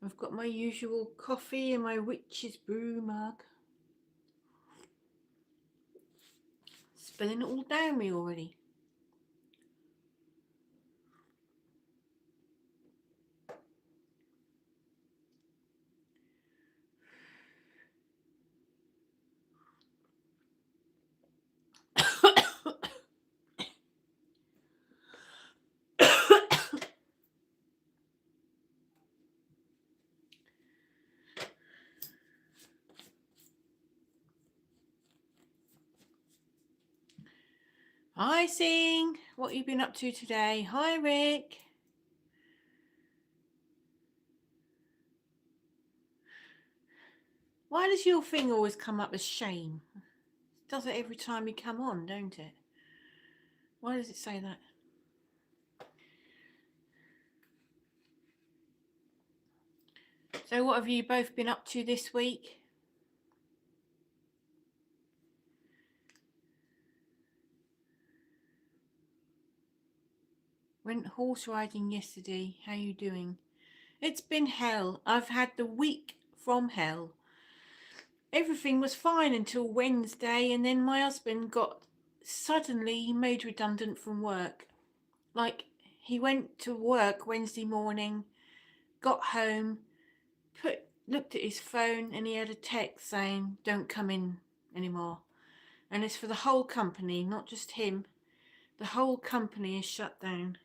I've got my usual coffee and my witch's brew mug. Spilling it all down me already. Hi, Sing. What you been up to today? Hi, Rick. Why does your thing always come up as Shane? It does it every time you come on, don't it? Why does it say that? So what have you both been up to this week? Went horse riding yesterday. How you doing? It's been hell. I've had the week from hell. Everything was fine until Wednesday, and then my husband got suddenly made redundant from work. Like, he went to work Wednesday morning, got home, looked at his phone, and he had a text saying, "Don't come in anymore." And it's for the whole company, not just him. The whole company is shut down.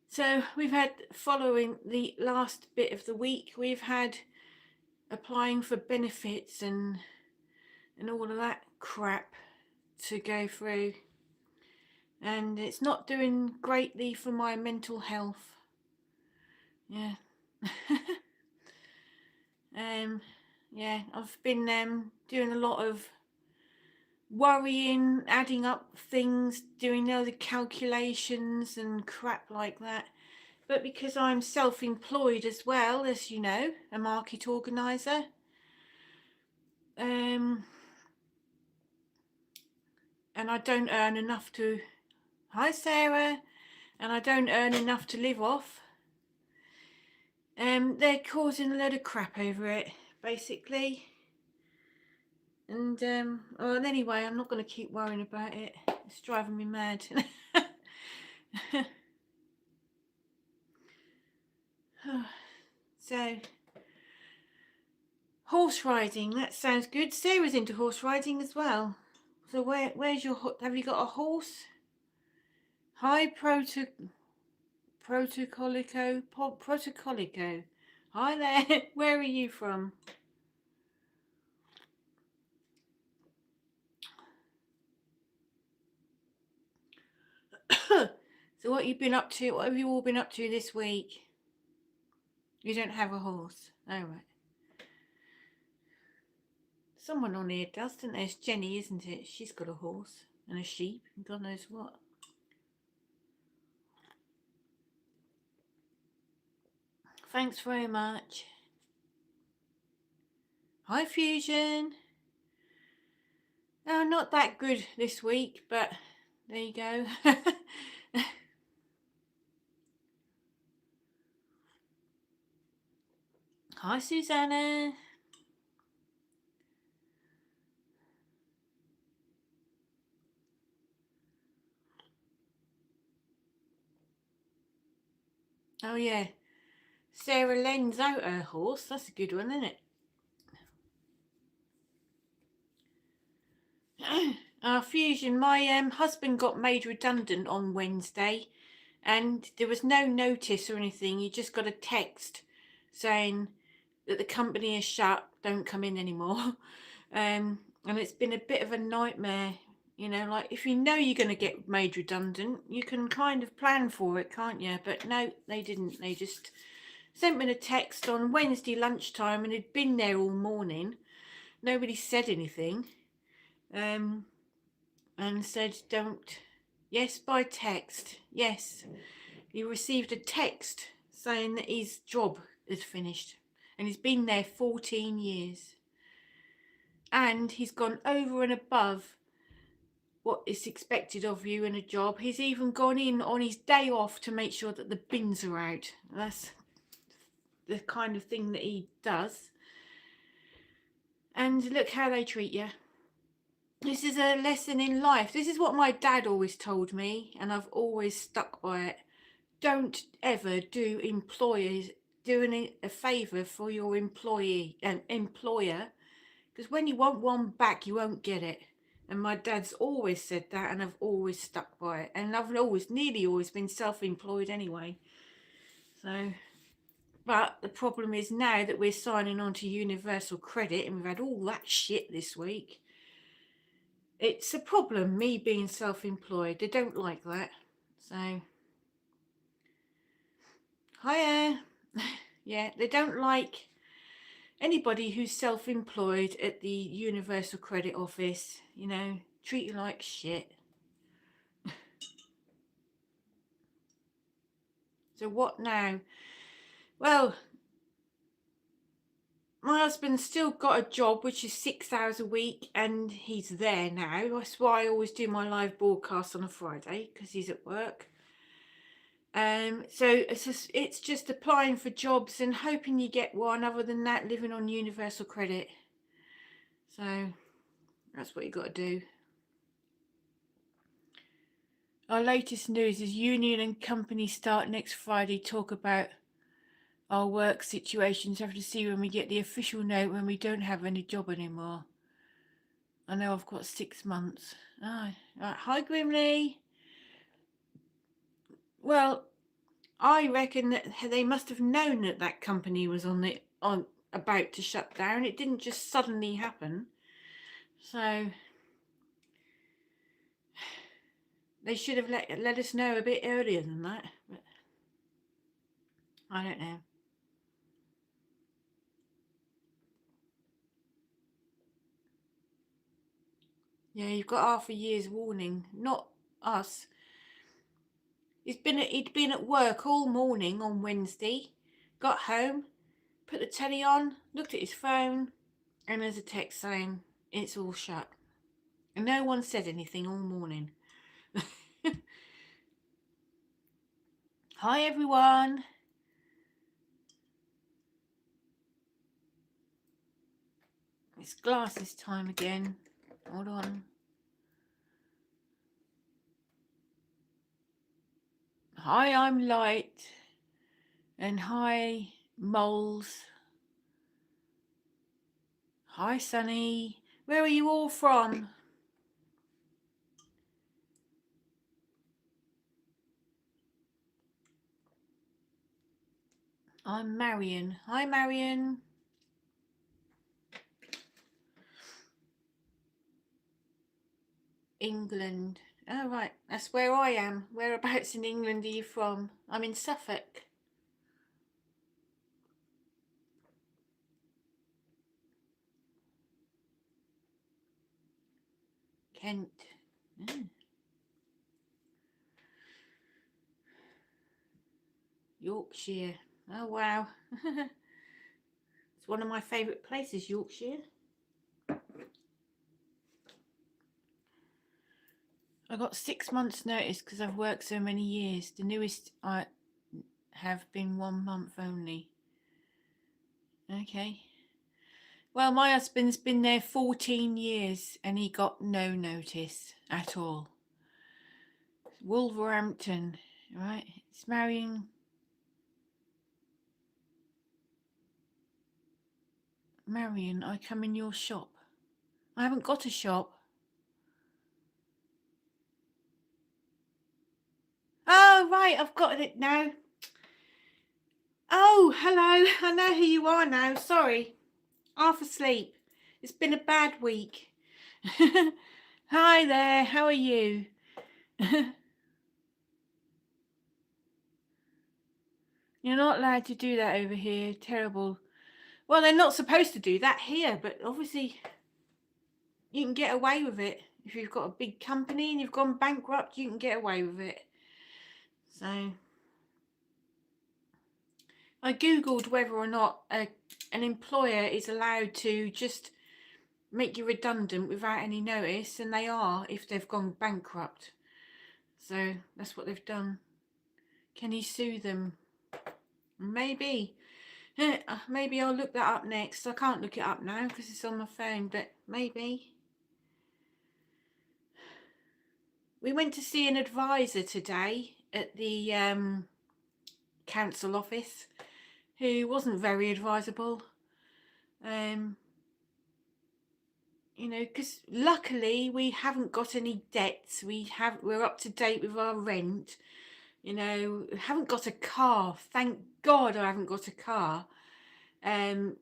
So we've had, following the last bit of the week, we've had applying for benefits and all of that crap to go through. And it's not doing greatly for my mental health. Yeah. Yeah, I've been doing a lot of worrying, adding up things, doing all the calculations and crap like that. But because I'm self-employed as well, as you know, a market organizer, and I don't earn enough to, hi Sarah, and I don't earn enough to live off, they're causing a load of crap over it, basically. And well, anyway, I'm not going to keep worrying about it. It's driving me mad. So, horse riding, that sounds good. Sarah's into horse riding as well. So where's your, have you got a horse? Hi, Protocolico. Hi there. Where are you from? So what you been up to? What have you all been up to this week? You don't have a horse. Oh, right. Someone on here does, don't there? It's Jenny, isn't it? She's got a horse and a sheep and God knows what. Thanks very much. Hi, Fusion. Oh, not that good this week, but there you go. Hi, Susanna. Oh, yeah. Sarah lends out her horse. That's a good one, isn't it? Fusion, my husband got made redundant on Wednesday, and there was no notice or anything. You just got a text saying that the company is shut, don't come in anymore. And it's been a bit of a nightmare. You know, like, if you know you're going to get made redundant, you can kind of plan for it, can't you? But no, they didn't. They just sent me a text on Wednesday lunchtime, and had been there all morning. Nobody said anything. And said, don't. Yes, by text. Yes, he received a text saying that his job is finished, and he's been there 14 years, and he's gone over and above what is expected of you in a job. He's even gone in on his day off to make sure that the bins are out. That's the kind of thing that he does. And look how they treat you. This is a lesson in life. This is what my dad always told me, and I've always stuck by it. Don't ever do employers doing a favour for your employer, because when you want one back, you won't get it. And my dad's always said that, and I've always stuck by it. And I've nearly always been self-employed anyway. So, but the problem is now that we're signing on to universal credit, and we've had all that shit this week. It's a problem, me being self-employed. They don't like that. So, hiya. Yeah, they don't like anybody who's self-employed at the Universal Credit Office. You know, treat you like shit. So what now? Well, my husband's still got a job which is 6 hours a week, and he's there now. That's why I always do my live broadcast on a Friday, because he's at work. So it's just applying for jobs and hoping you get one. Other than that, living on universal credit. So that's what you got to do. Our latest news is union and company start next Friday. Talk about our work situations. Have to see when we get the official note when we don't have any job anymore. I know I've got 6 months. Right. Hi, Grimley. Well, I reckon that they must have known that that company was about to shut down. It didn't just suddenly happen. So they should have let us know a bit earlier than that. But I don't know. Yeah, you've got half a year's warning. Not us. He'd been at work all morning on Wednesday, got home, put the telly on, looked at his phone, and there's a text saying it's all shut. And no one said anything all morning. Hi everyone. It's glasses time again. Hold on. Hi, I'm Light. And hi, Moles. Hi, Sunny. Where are you all from? I'm Marion. Hi, Marion. England. Oh, right. That's where I am. Whereabouts in England are you from? I'm in Suffolk. Kent. Mm. Yorkshire. Oh, wow. It's one of my favourite places, Yorkshire. I got 6 months notice because I've worked so many years. The newest I have been 1 month only. Okay. Well, my husband's been there 14 years and he got no notice at all. Wolverhampton, right? It's marrying. Marion, I come in your shop. I haven't got a shop. Oh, right, I've got it now. Oh, hello. I know who you are now. Sorry. Half asleep. It's been a bad week. Hi there. How are you? You're not allowed to do that over here. Terrible. Well, they're not supposed to do that here, but obviously you can get away with it. If you've got a big company and you've gone bankrupt, you can get away with it. So I googled whether or not an employer is allowed to just make you redundant without any notice, and they are if they've gone bankrupt. So that's what they've done. Can he sue them? Maybe. Maybe I'll look that up next. I can't look it up now because it's on my phone, but maybe. We went to see an advisor today at the council office who wasn't very advisable. You know, because luckily we haven't got any debts. We're up to date with our rent. You know, haven't got a car. Thank God I haven't got a car.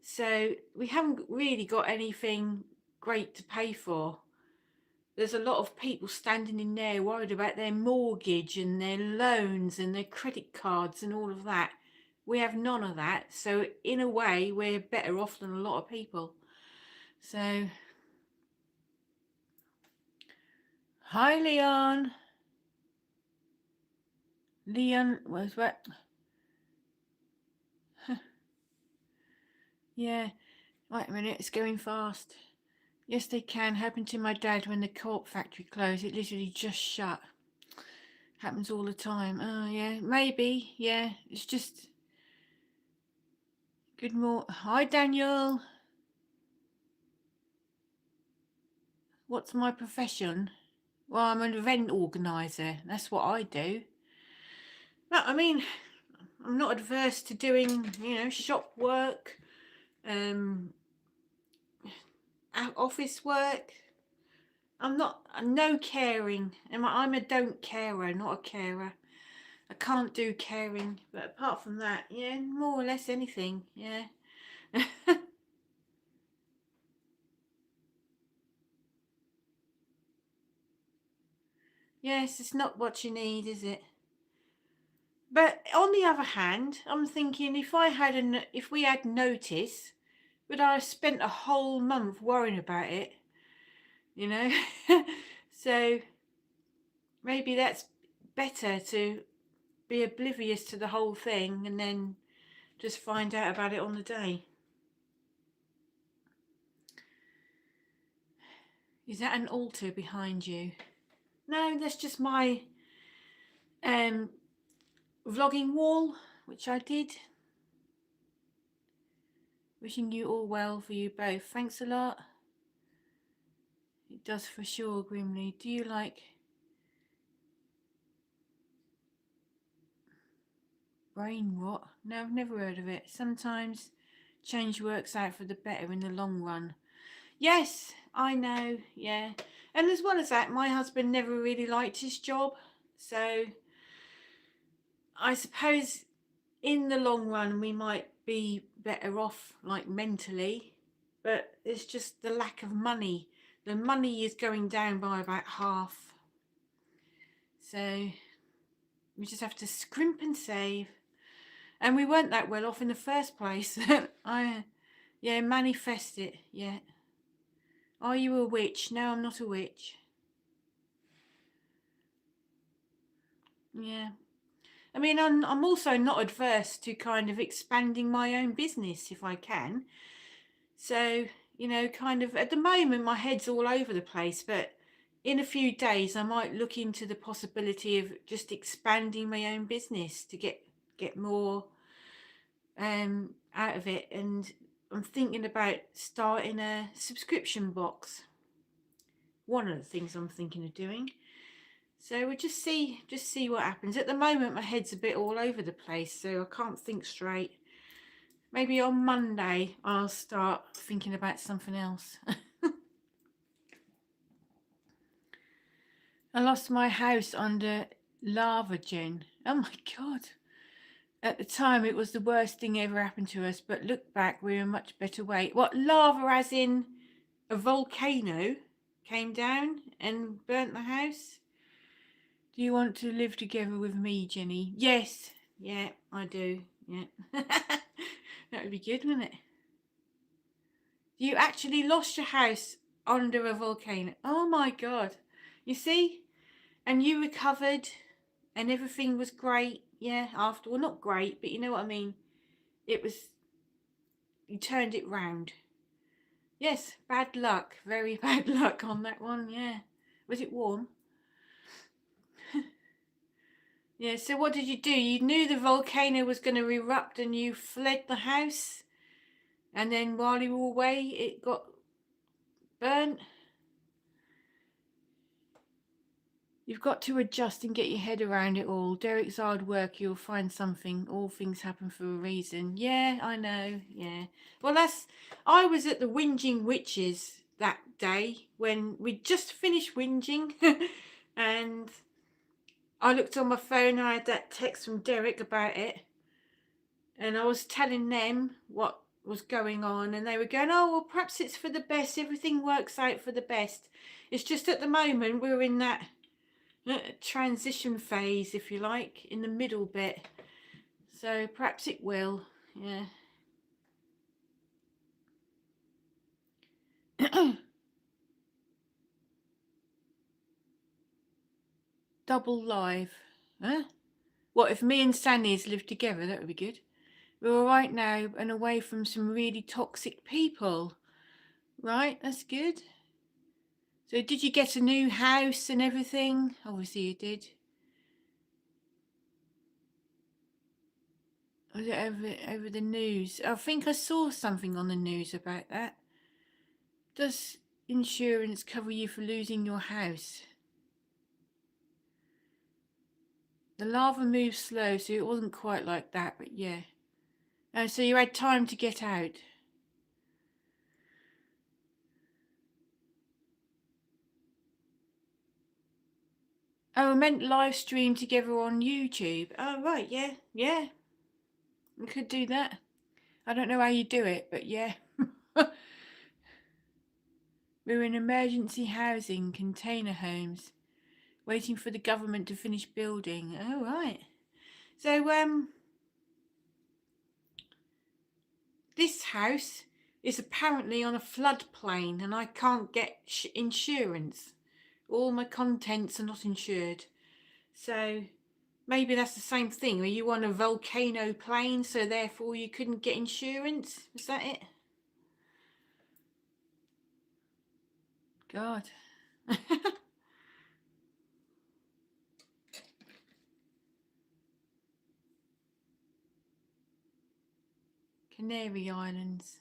So we haven't really got anything great to pay for. There's a lot of people standing in there worried about their mortgage and their loans and their credit cards and all of that. We have none of that. So in a way, we're better off than a lot of people. So, hi, Leon. Leon, where's what? Yeah, wait a minute, it's going fast. Yes, they can. Happened to my dad when the cork factory closed. It literally just shut. Happens all the time. Oh, yeah, maybe. Yeah, it's just... Good morning. Hi, Daniel. What's my profession? Well, I'm an event organizer. That's what I do. But, I mean, I'm not adverse to doing, you know, shop work, office work. I'm no caring. I'm a don't carer, not a carer. I can't do caring, but apart from that, yeah, more or less anything, yeah. Yes, it's not what you need, is it? But on the other hand, I'm thinking if we had notice, would I have spent a whole month worrying about it? You know? So maybe that's better, to be oblivious to the whole thing and then just find out about it on the day. Is that an altar behind you? No, that's just my vlogging wall, which I did. Wishing you all well for you both. Thanks a lot. It does for sure, Grimly. Do you like brain rot? No, I've never heard of it. Sometimes change works out for the better in the long run. Yes, I know, yeah. And as well as that, my husband never really liked his job. So I suppose in the long run we might be better off, like mentally, but it's just the lack of money. The money is going down by about half. So we just have to scrimp and save. And we weren't that well off in the first place. Yeah, manifest it, yeah. Are you a witch? No, I'm not a witch. Yeah. I mean, I'm also not adverse to kind of expanding my own business if I can. So, you know, kind of at the moment my head's all over the place, but in a few days I might look into the possibility of just expanding my own business to get more out of it. And I'm thinking about starting a subscription box. One of the things I'm thinking of doing. So we'll just see what happens. At the moment my head's a bit all over the place, so I can't think straight. Maybe on Monday I'll start thinking about something else. I lost my house under lava, Jen. Oh my God. At the time it was the worst thing ever happened to us, but look back, we're in a much better way. What, lava as in a volcano came down and burnt the house? Do you want to live together with me, Jenny? Yes. Yeah, I do. Yeah. That would be good, wouldn't it? You actually lost your house under a volcano. Oh my God. You see? And you recovered and everything was great. Yeah, after. Well, not great, but you know what I mean. It was, you turned it round. Yes, bad luck. Very bad luck on that one, yeah. Was it warm? Yeah, so what did you do? You knew the volcano was going to erupt and you fled the house, and then while you were away it got burnt. You've got to adjust and get your head around it all. Derek's hard work, you'll find something. All things happen for a reason. Yeah, I know, yeah. Well, I was at the Whinging Witches that day when we just finished whinging and I looked on my phone and I had that text from Derek about it. And I was telling them what was going on and they were going, oh, well, perhaps it's for the best. Everything works out for the best. It's just at the moment we're in that transition phase, if you like, in the middle bit. So perhaps it will, yeah. Double live. Huh? What if me and Sandy's lived together? That would be good. We're all right now and away from some really toxic people. Right, that's good. So did you get a new house and everything? Obviously you did. Was it over the news? I think I saw something on the news about that. Does insurance cover you for losing your house? The lava moves slow, so it wasn't quite like that, but yeah. So you had time to get out. Oh, I meant live stream together on YouTube. Oh, right, yeah, yeah. We could do that. I don't know how you do it, but yeah. We're in emergency housing, container homes, waiting for the government to finish building. Oh, right. So, this house is apparently on a floodplain and I can't get insurance. All my contents are not insured. So maybe that's the same thing. Are you on a volcano plane, so therefore you couldn't get insurance? Was that it? God. Canary Islands.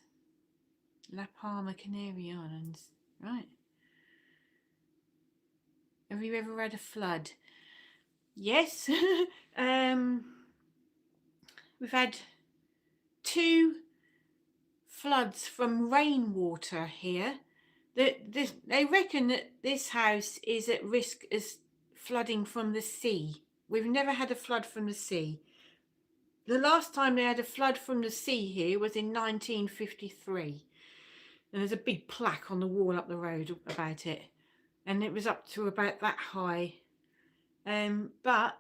La Palma, Canary Islands. Right. Have you ever had a flood? Yes. We've had 2 floods from rainwater here. They reckon that this house is at risk as flooding from the sea. We've never had a flood from the sea. The last time they had a flood from the sea here was in 1953. And there's a big plaque on the wall up the road about it. And it was up to about that high. But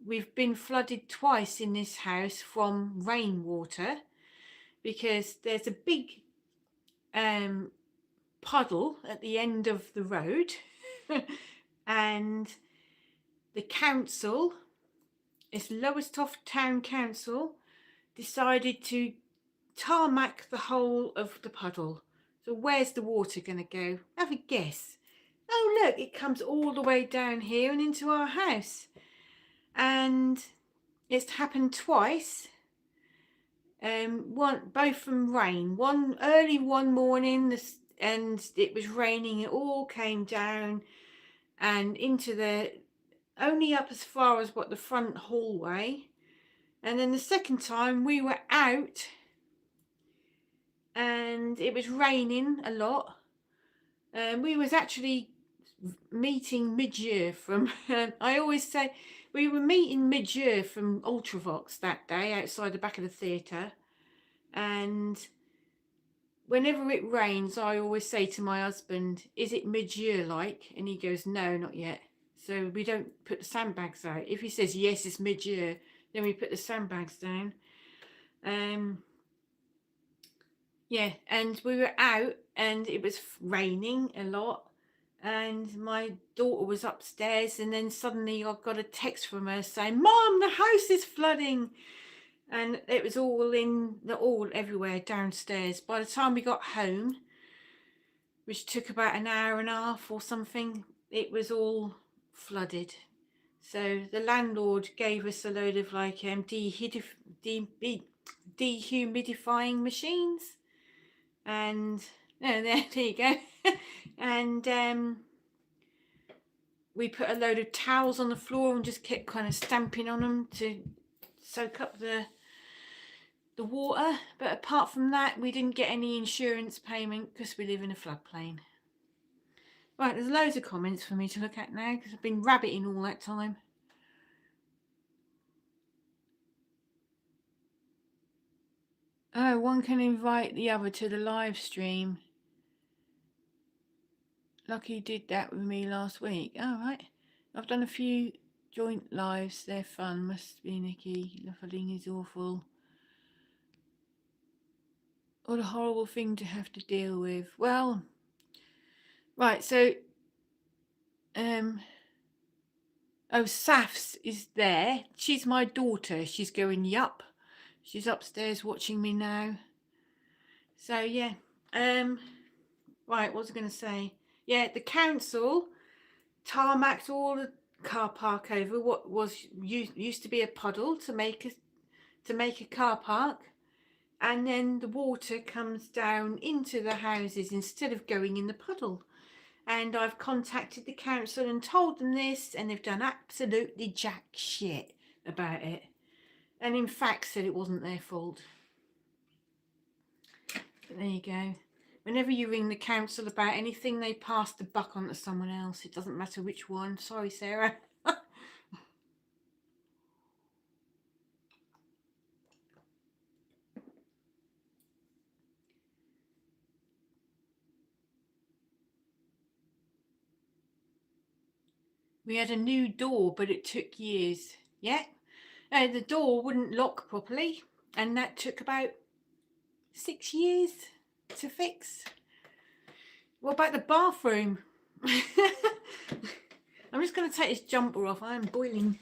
we've been flooded twice in this house from rainwater because there's a big puddle at the end of the road and the council, it's Lowestoft Town Council, decided to tarmac the whole of the puddle. So where's the water going to go? Have a guess. Oh look, it comes all the way down here and into our house. And it's happened twice. Both from rain. One early one morning, and it was raining. It all came down and into only up as far as the front hallway. And then the second time we were out and it was raining a lot. We was actually meeting mid-year from, I always say, we were meeting mid-year from Ultravox that day outside the back of the theatre. And whenever it rains, I always say to my husband, is it mid-year like? And he goes, no, not yet. So we don't put the sandbags out. If he says, yes, it's mid-year, then we put the sandbags down. Yeah, and we were out and it was raining a lot. And my daughter was upstairs and then suddenly I got a text from her saying, Mom, the house is flooding. And it was all everywhere downstairs. By the time we got home, which took about an hour and a half or something, it was all flooded. So the landlord gave us a load of like dehumidifying machines, and there you go. And we put a load of towels on the floor and just kept kind of stamping on them to soak up the water. But apart from that, we didn't get any insurance payment because we live in a floodplain. Right, there's loads of comments for me to look at now because I've been rabbiting all that time. Oh, one can invite the other to the live stream. Lucky did that with me last week. Oh, right. I've done a few joint lives. They're fun. Must be Nikki. Nuffling is awful. What a horrible thing to have to deal with. Well, right, so Safs is there. She's my daughter. She's going yup. She's upstairs watching me now. So yeah. Right, what was I going to say? Yeah, the council tarmacked all the car park over what was used to be a puddle to make a car park, and then the water comes down into the houses instead of going in the puddle. And I've contacted the council and told them this, and they've done absolutely jack shit about it, and in fact said it wasn't their fault. But there you go. Whenever you ring the council about anything, they pass the buck on to someone else. It doesn't matter which one. Sorry, Sarah. We had a new door, but it took years. Yeah. The door wouldn't lock properly, and that took about 6 years to fix. What about the bathroom? I'm just going to take this jumper off. I am boiling.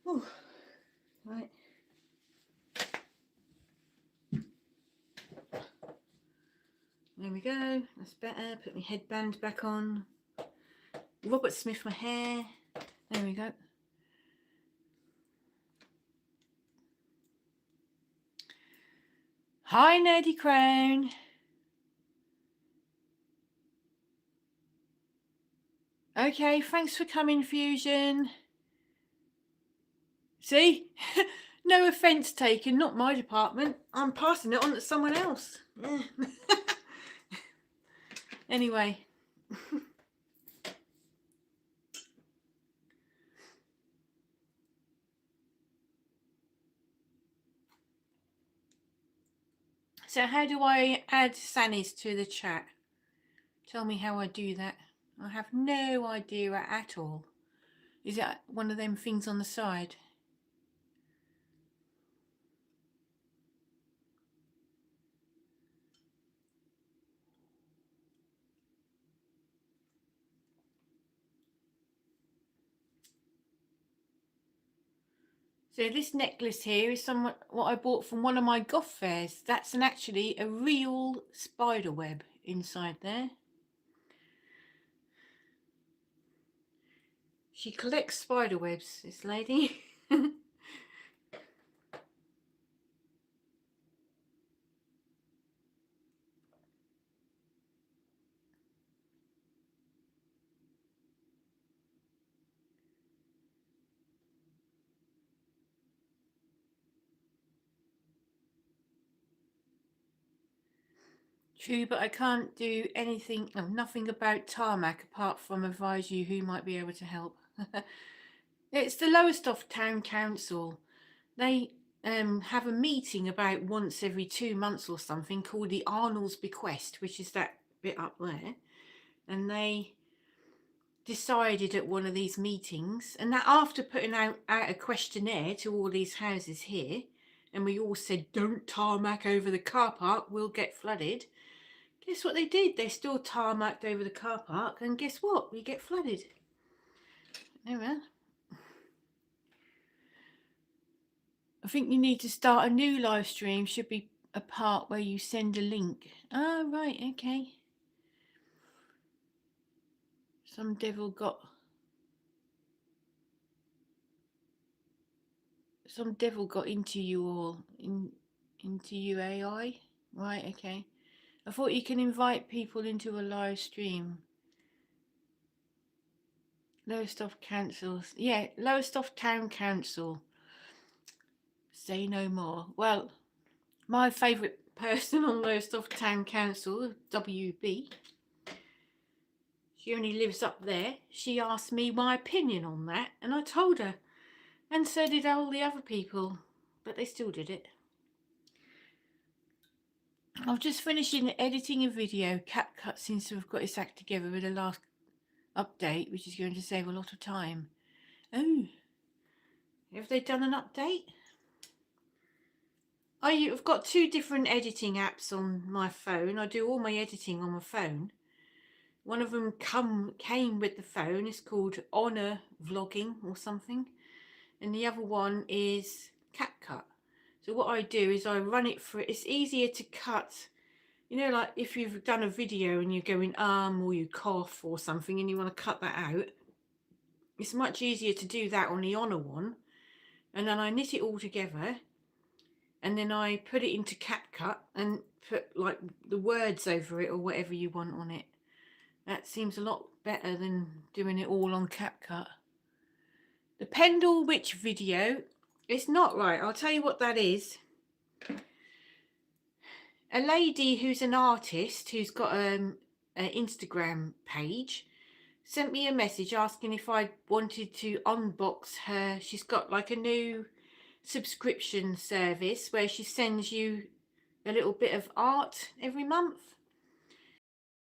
Oh, right. There we go. That's better. Put my headband back on. Robert Smith my hair. There we go. Hi, Nerdy Crown. Okay, thanks for coming, Fusion. See? No offence taken, not my department. I'm passing it on to someone else. Yeah. Anyway. So how do I add Sannies to the chat? Tell me how I do that. I have no idea at all. Is it one of them things on the side? So this necklace here is what I bought from one of my Goth fairs. That's actually a real spider web inside there. She collects spider webs, this lady. True, but I can't do anything, nothing about tarmac apart from advise you who might be able to help. It's the Lowestoft Town Council. They have a meeting about once every 2 months or something called the Arnold's Bequest, which is that bit up there. And they decided at one of these meetings, and that after putting out a questionnaire to all these houses here, and we all said, don't tarmac over the car park, we'll get flooded. Guess what they did? They still tarmacked over the car park, and guess what? We get flooded. Oh well. I think you need to start a new live stream. Should be a part where you send a link. Oh, right, okay. Some devil got into you all, into you AI. Right, okay. I thought you can invite people into a live stream. Lowestoft Councils. Yeah, Lowestoft Town Council. Say no more. Well, my favourite person on Lowestoft Town Council, WB, she only lives up there. She asked me my opinion on that, and I told her. And so did all the other people, but they still did it. I'm just finishing editing a video. CapCut seems to have got its act together with the last update, which is going to save a lot of time. Oh, have they done an update? I've got 2 different editing apps on my phone. I do all my editing on my phone. One of them came with the phone. It's called Honor Vlogging or something. And the other one is CapCut. So what I do is I run it for, it's easier to cut. You know, like if you've done a video and you're going or you cough or something and you want to cut that out, it's much easier to do that on the Honor one. And then I knit it all together and then I put it into CapCut and put like the words over it or whatever you want on it. That seems a lot better than doing it all on CapCut. The Pendle Witch video, it's not right. I'll tell you what that is. A lady who's an artist who's got an Instagram page sent me a message asking if I wanted to unbox her. She's got like a new subscription service where she sends you a little bit of art every month.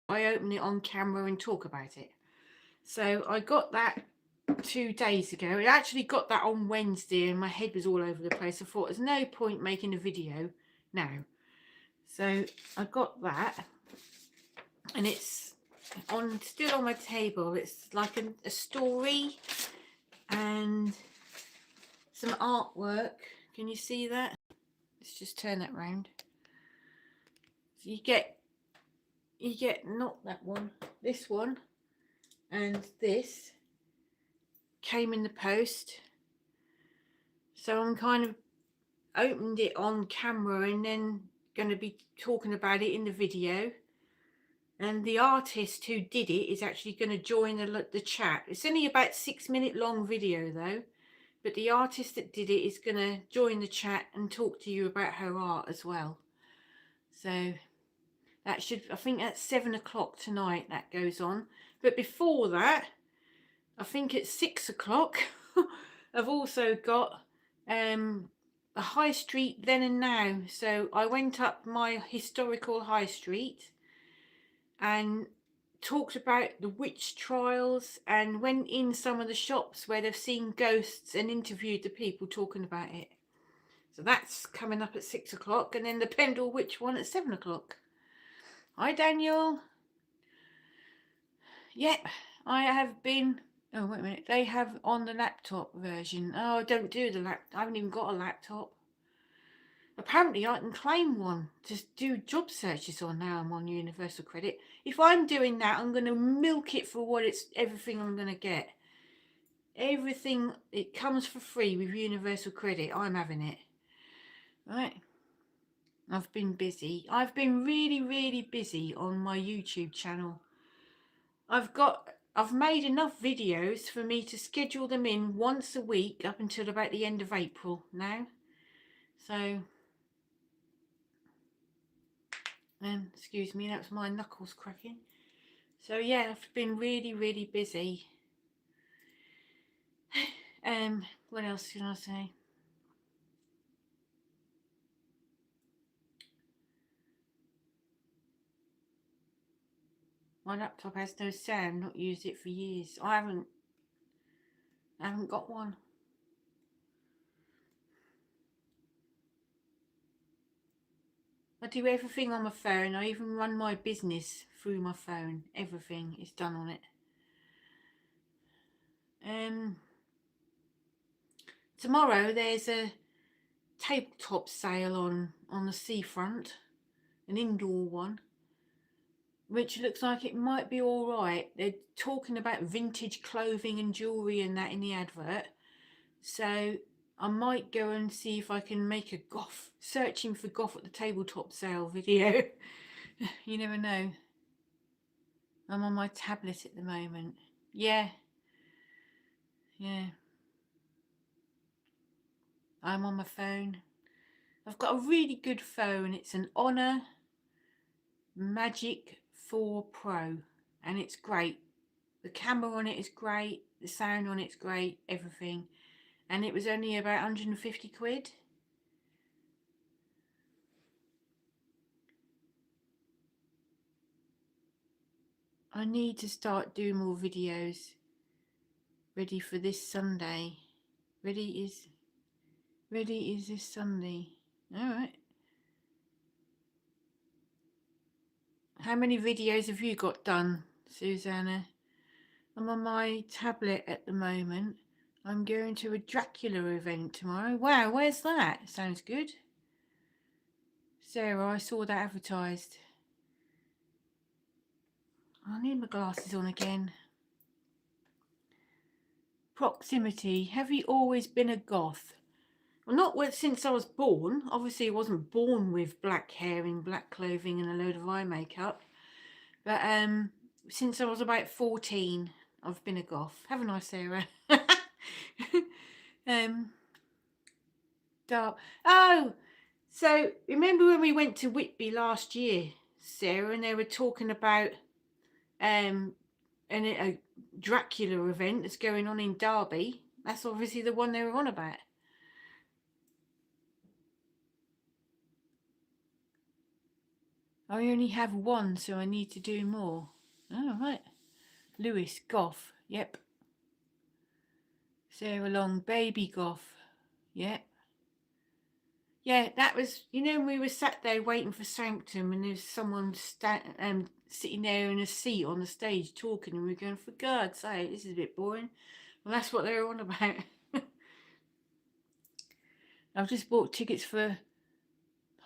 I open it on camera and talk about it. So I got that 2 days ago. I actually got that on Wednesday and my head was all over the place. I thought there's no point making a video now. So I got that and it's still on my table. It's like a story and some artwork. Can you see that? Let's just turn that round. So you get not that one, this one, and this came in the post. So I'm kind of opened it on camera and then going to be talking about it in the video. And the artist who did it is actually going to join the chat. It's only about 6-minute long video though, but the artist that did it is going to join the chat and talk to you about her art as well. So that should, I think that's 7 o'clock tonight that goes on. But before that, I think it's 6 o'clock. I've also got a high street then and now. So I went up my historical high street and talked about the witch trials and went in some of the shops where they've seen ghosts and interviewed the people talking about it. So that's coming up at 6 o'clock, and then the Pendle Witch one at 7 o'clock. Hi Daniel. Yep, I have been, oh wait a minute, they have on the laptop version. Oh, I don't do the I haven't even got a laptop. Apparently I can claim one to do job searches on now I'm on Universal Credit. If I'm doing that, I'm going to milk it for what it's, everything I'm going to get. Everything, it comes for free with Universal Credit. I'm having it. Right. I've been busy. I've been really busy on my YouTube channel. I've made enough videos for me to schedule them in once a week up until about the end of April now. So excuse me, that was my knuckles cracking. So yeah, I've been really busy. What else can I say? My laptop has no sound, not used it for years. I haven't got one. I do everything on my phone. I even run my business through my phone. Everything is done on it. Tomorrow there's a tabletop sale on the seafront, an indoor one, which looks like it might be all right. They're talking about vintage clothing and jewellery and that in the advert. So I might go and see if I can make a Goth, searching for Goth at the tabletop sale video. You never know. I'm on my tablet at the moment. Yeah. I'm on my phone. I've got a really good phone. It's an Honor Magic 4 Pro, and it's great. The camera on it is great, the sound on it's great, everything. And it was only about 150 quid. I need to start doing more videos ready for this Sunday. Ready is this Sunday. Alright. How many videos have you got done, Susanna? I'm on my tablet at the moment. I'm going to a Dracula event tomorrow. Wow, where's that? Sounds good. Sarah, I saw that advertised. I need my glasses on again. Proximity. Have you always been a goth? Well, not since I was born. Obviously, I wasn't born with black hair and black clothing and a load of eye makeup. But since I was about 14, I've been a goth. Haven't I, Sarah? Dark. Oh, so remember when we went to Whitby last year, Sarah, and they were talking about a Dracula event that's going on in Derby. That's obviously the one they were on about. I only have one, so I need to do more. Oh, right. Lewis, Goth. Yep. Sarah Long, baby Goth. Yep. Yeah, that was, you know, we were sat there waiting for Sanctum, and there's someone sitting there in a seat on the stage talking, and we were going, for God's sake, this is a bit boring. Well, that's what they were on about. I've just bought tickets for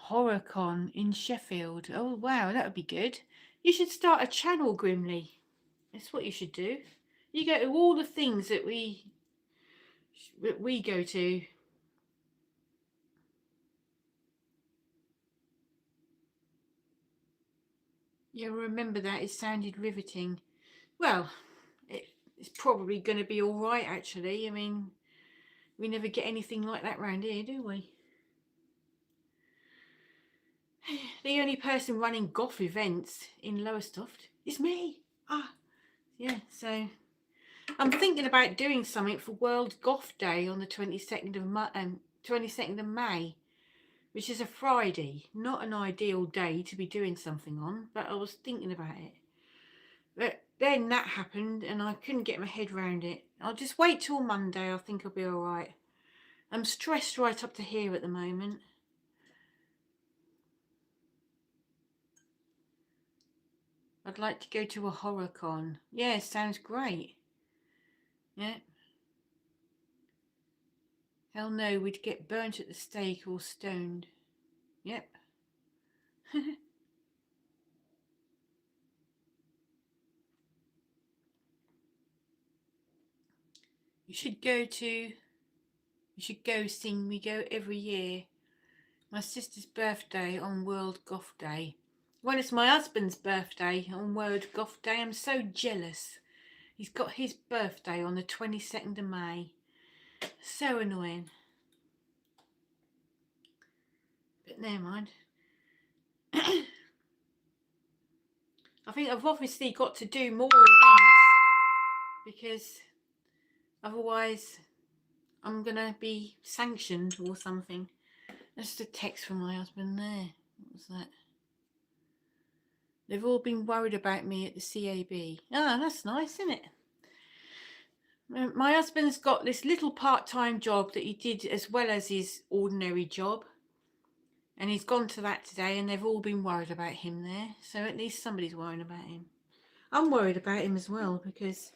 HorrorCon in Sheffield. Oh, wow, that would be good. You should start a channel, Grimly. That's what you should do. You go to all the things that we go to. Yeah, remember that. It sounded riveting. Well, it's probably going to be all right, actually. I mean, we never get anything like that round here, do we? The only person running goth events in Lowestoft is me. Yeah, so I'm thinking about doing something for World Goth Day on the 22nd of May, which is a Friday. Not an ideal day to be doing something on, but I was thinking about it. But then that happened and I couldn't get my head around it. I'll just wait till Monday. I think I'll be all right. I'm stressed right up to here at the moment. I'd like to go to a horror con. Yeah, sounds great. Yeah. Hell no, we'd get burnt at the stake or stoned. Yep. You should go sing. We go every year. My sister's birthday on World Goth Day. Well, it's my husband's birthday on World Goth Day. I'm so jealous. He's got his birthday on the 22nd of May. So annoying. But never mind. I think I've obviously got to do more events, because otherwise I'm going to be sanctioned or something. That's a text from my husband there. What was that? They've all been worried about me at the CAB. Ah, that's nice, isn't it? My husband's got this little part-time job that he did as well as his ordinary job. And he's gone to that today, and they've all been worried about him there. So at least somebody's worrying about him. I'm worried about him as well, because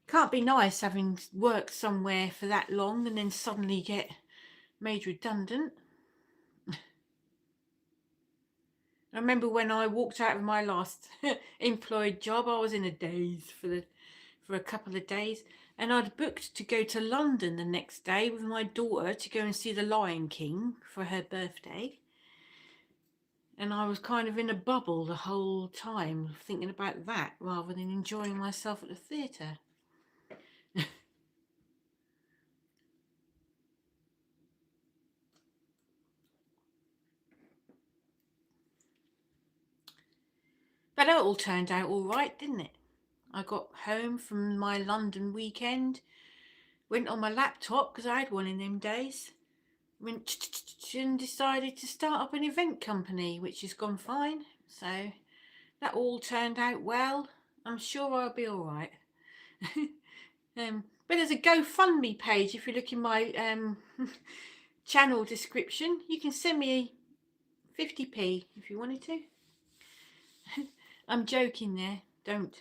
it can't be nice having worked somewhere for that long and then suddenly get made redundant. I remember when I walked out of my last employed job, I was in a daze for a couple of days, and I'd booked to go to London the next day with my daughter to go and see The Lion King for her birthday. And I was kind of in a bubble the whole time, thinking about that rather than enjoying myself at the theatre. But it all turned out all right, didn't it? I got home from my London weekend, went on my laptop because I had one in them days, went and decided to start up an event company, which has gone fine. So that all turned out well. I'm sure I'll be all right. But there's a GoFundMe page if you look in my channel description. You can send me 50p if you wanted to. I'm joking there, don't.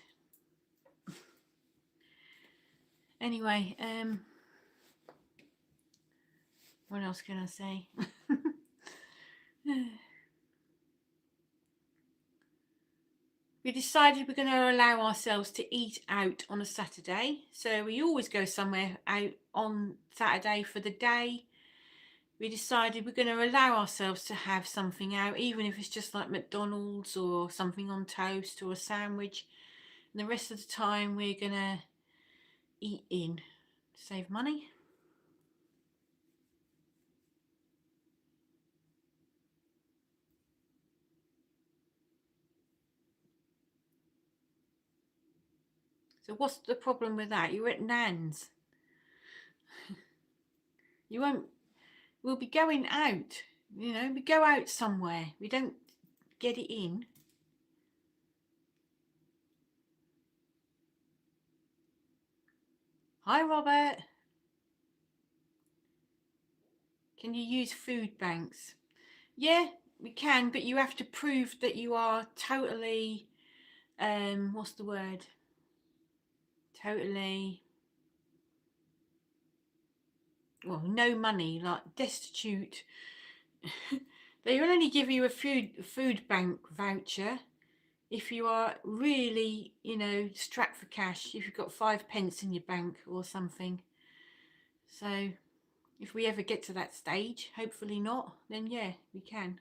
Anyway, what else can I say? We decided we're going to allow ourselves to eat out on a Saturday. So we always go somewhere out on Saturday for the day. We decided we're going to allow ourselves to have something out, even if it's just like McDonald's or something on toast or a sandwich. And the rest of the time we're going to eat in to save money. So what's the problem with that? You're at Nan's. You won't. We'll be going out. You know, we go out somewhere. We don't get it in. Hi, Robert. Can you use food banks? Yeah, we can, but you have to prove that you are totally, what's the word? Totally, well, no money, like destitute. They will only give you a food bank voucher if you are really, you know, strapped for cash, if you've got 5p in your bank or something. So if we ever get to that stage, hopefully not, then yeah, we can.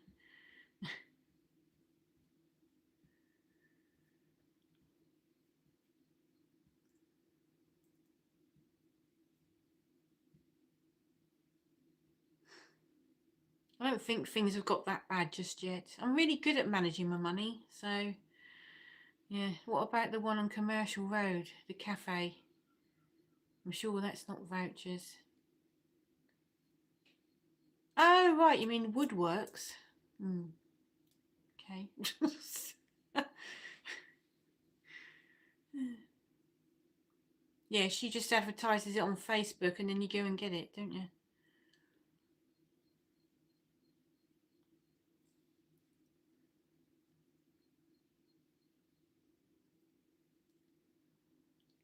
I don't think things have got that bad just yet. I'm really good at managing my money, so yeah. What about the one on Commercial Road, the cafe? I'm sure that's not vouchers. Oh, right, you mean Woodworks? Okay. Yeah, she just advertises it on Facebook and then you go and get it, don't you?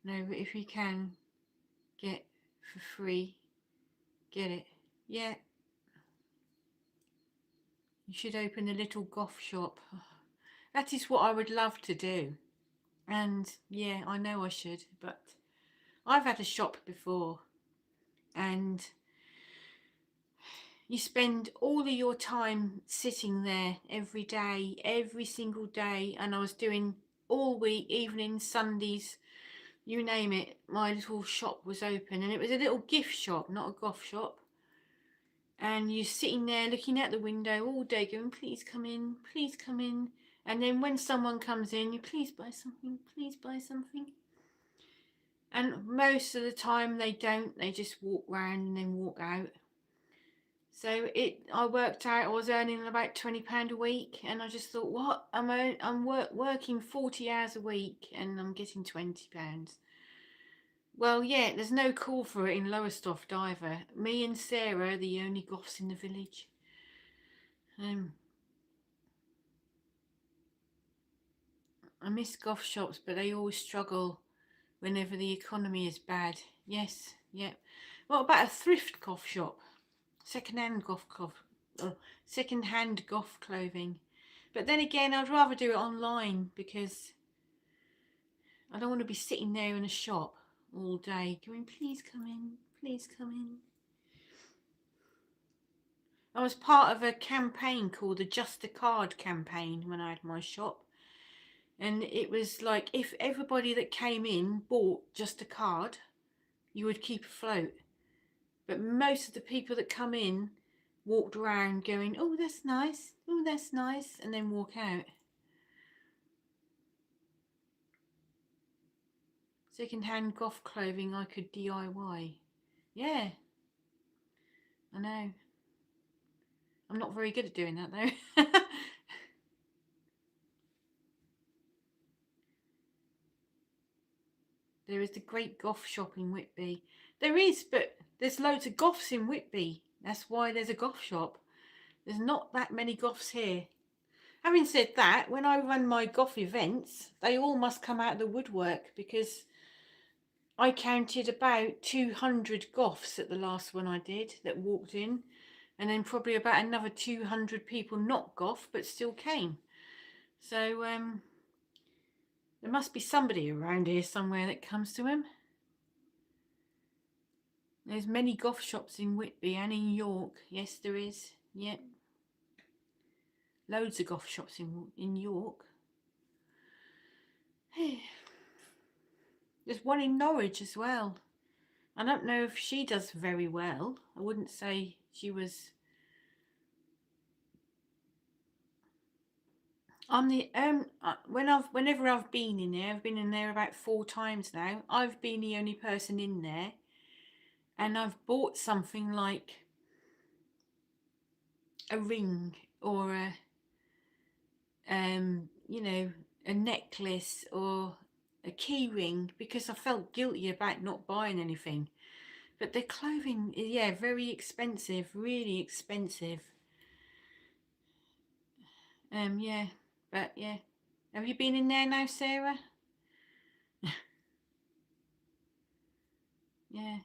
No, but if you can get for free, get it. Yeah. You should open a little goth shop. That is what I would love to do. And yeah, I know I should, but I've had a shop before and you spend all of your time sitting there every day, every single day. And I was doing all week, evenings, Sundays, you name it. My little shop was open and it was a little gift shop, not a goth shop. And you're sitting there looking out the window all day going, please come in, please come in. And then when someone comes in, you please buy something, please buy something. And most of the time they don't, they just walk round and then walk out. So I worked out I was earning about £20 a week, and I just thought, what? I'm working 40 hours a week and I'm getting £20. Well, yeah, there's no call for it in Lowestoft either. Me and Sarah are the only goths in the village. I miss goth shops, but they always struggle whenever the economy is bad. Yes, yeah. What about a thrift goth shop? second-hand goth clothing. But then again, I'd rather do it online because I don't want to be sitting there in a shop all day going, please come in, please come in. I was part of a campaign called the Just a Card campaign when I had my shop. And it was like, if everybody that came in bought just a card, you would keep afloat. But most of the people that come in walked around going, oh, that's nice, and then walk out. Second-hand goth clothing I could DIY. Yeah, I know. I'm not very good at doing that though. There is the Great Goth Shop in Whitby. There is, but there's loads of goths in Whitby. That's why there's a goth shop. There's not that many goths here. Having said that, when I run my goth events, they all must come out of the woodwork because I counted about 200 goths at the last one I did that walked in, and then probably about another 200 people not goth but still came. So there must be somebody around here somewhere that comes to him. There's many goth shops in Whitby and in York. Yes, there is. Yep. Loads of goth shops in York. There's one in Norwich as well. I don't know if she does very well. I wouldn't say she was. On the whenever I've been in there, I've been in there about 4 times now. I've been the only person in there, and I've bought something like a ring or a you know, a necklace or a key ring because I felt guilty about not buying anything. But the clothing, yeah, very expensive, really expensive. Yeah, but yeah. Have you been in there now, Sarah? Yeah.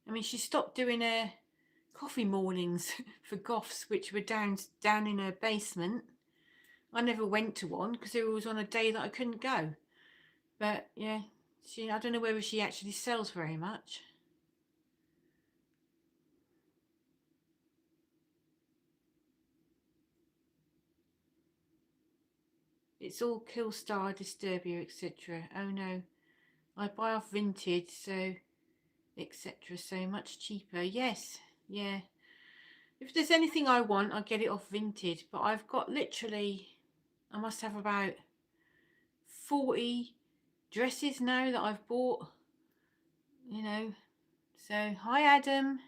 I mean, she stopped doing her coffee mornings for goths, which were down in her basement. I never went to one because it was on a day that I couldn't go. But yeah, I don't know whether she actually sells very much. It's all Killstar, Disturbia, etc. Oh no, I buy off Vinted, so etc. So much cheaper. Yes, yeah. If there's anything I want, I get it off Vinted. But I've got literally, I must have about 40 dresses now that I've bought. You know. So hi Adam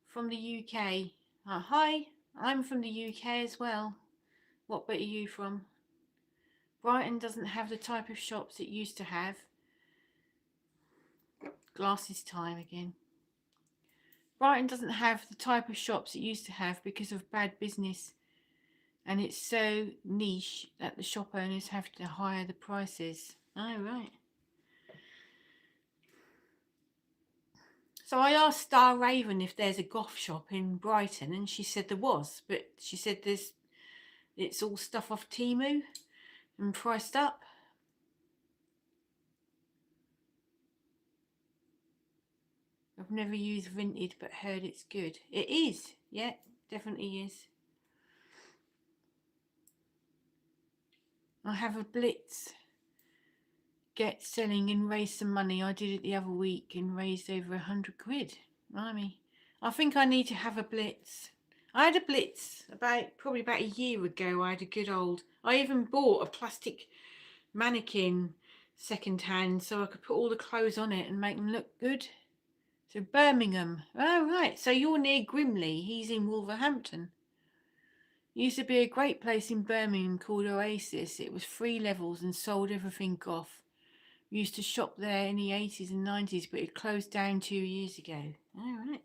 from the UK. Hi, I'm from the UK as well. What bit are you from? Brighton doesn't have the type of shops it used to have. Glasses time again. Brighton doesn't have the type of shops it used to have because of bad business, and it's so niche that the shop owners have to hire the prices. Oh, right. So I asked Star Raven if there's a goth shop in Brighton, and she said there was, but she said it's all stuff off Temu and priced up. I've never used Vinted but heard it's good. It is, yeah, definitely is. I have a blitz get selling and raise some money. I did it the other week and raised over 100 quid. Blimey. I think I need to have a blitz. I had a blitz probably about a year ago. I had a good old, I even bought a plastic mannequin second hand so I could put all the clothes on it and make them look good. So Birmingham. Oh, right. So you're near Grimley. He's in Wolverhampton. Used to be a great place in Birmingham called Oasis. It was 3 levels and sold everything goth. We used to shop there in the 80s and 90s, but it closed down 2 years ago. All right.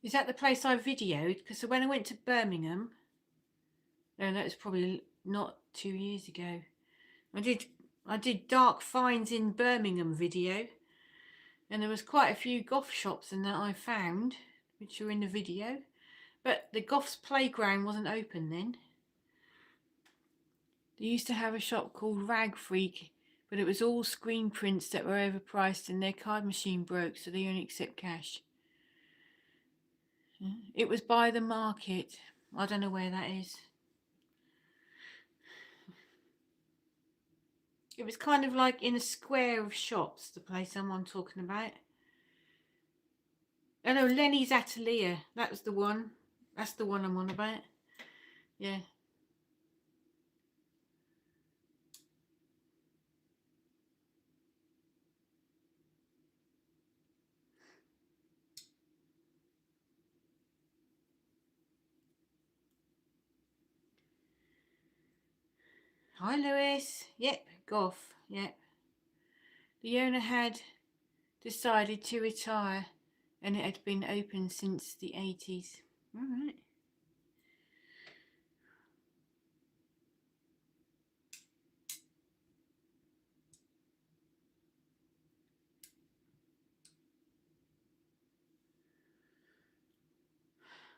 Is that the place I videoed? Because when I went to Birmingham, No, that was probably not 2 years ago. I did Dark Finds in Birmingham video, and there was quite a few goth shops in that I found, which are in the video. But the Goth's playground wasn't open then. They used to have a shop called Rag Freak, but it was all screen prints that were overpriced and their card machine broke, so they only accept cash. It was by the market. I don't know where that is. It was kind of like in a square of shops, the place I'm talking about. Oh no, Lenny's Atelier. That was the one. That's the one I'm on about. Yeah. Hi Lewis. Yep, Goth. Yep. The owner had decided to retire and it had been open since the 80s. All right.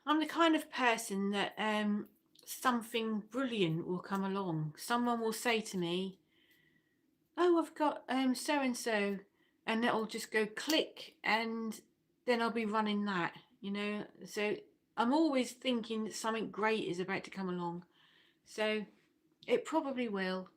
I'm the kind of person that something brilliant will come along. Someone will say to me, oh, I've got so and so, and it'll just go click, and then I'll be running that, you know. So I'm always thinking that something great is about to come along. So it probably will.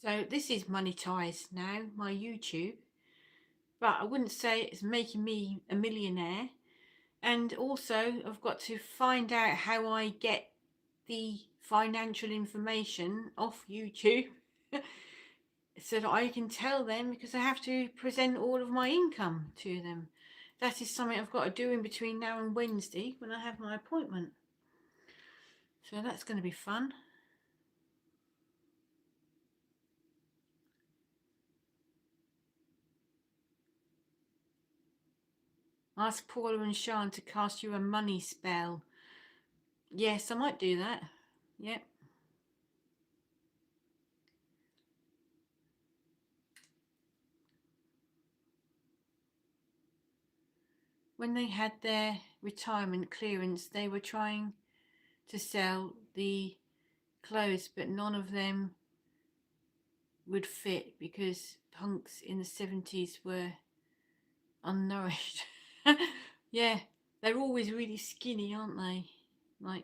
So this is monetized now, my YouTube, but I wouldn't say it's making me a millionaire. And also I've got to find out how I get the financial information off YouTube so that I can tell them, because I have to present all of my income to them. That is something I've got to do in between now and Wednesday when I have my appointment. So that's going to be fun. Ask Paula and Sean to cast you a money spell. Yes, I might do that. Yep. When they had their retirement clearance, they were trying to sell the clothes, but none of them would fit because punks in the 70s were unnourished. Yeah, they're always really skinny, aren't they? Like,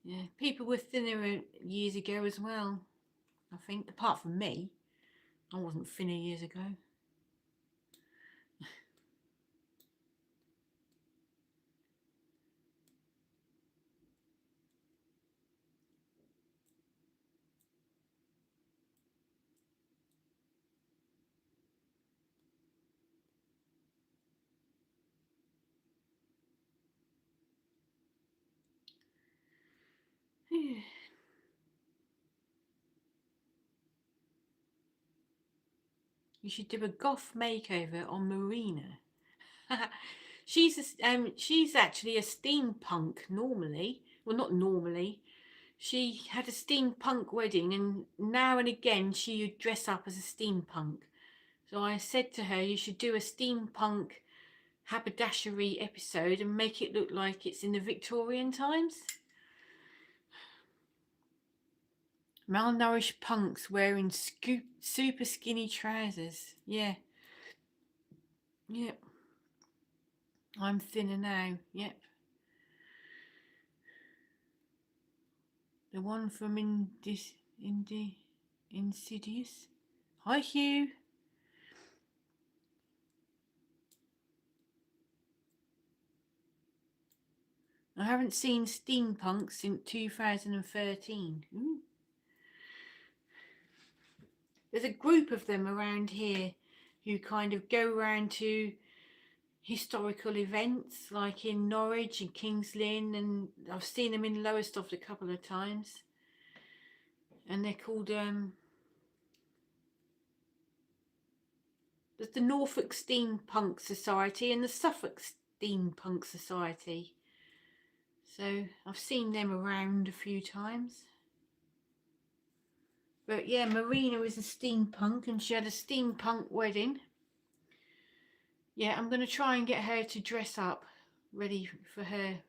yeah, people were thinner years ago as well, I think, apart from me. I wasn't thinner years ago. You should do a goth makeover on Marina. She's actually a steampunk normally. Well, not normally. She had a steampunk wedding, and now and again she would dress up as a steampunk. So I said to her, you should do a steampunk haberdashery episode and make it look like it's in the Victorian times. Malnourished punks wearing super skinny trousers. Yeah. Yep. I'm thinner now. Yep. The one from Insidious. Hi, Hugh. I haven't seen steampunk since 2013. Ooh. There's a group of them around here who kind of go around to historical events like in Norwich and King's Lynn, and I've seen them in Lowestoft a couple of times. and they're called there's the Norfolk Steampunk Society and the Suffolk Steampunk Society. So I've seen them around a few times. But yeah, Marina is a steampunk and she had a steampunk wedding. Yeah, I'm going to try and get her to dress up ready for her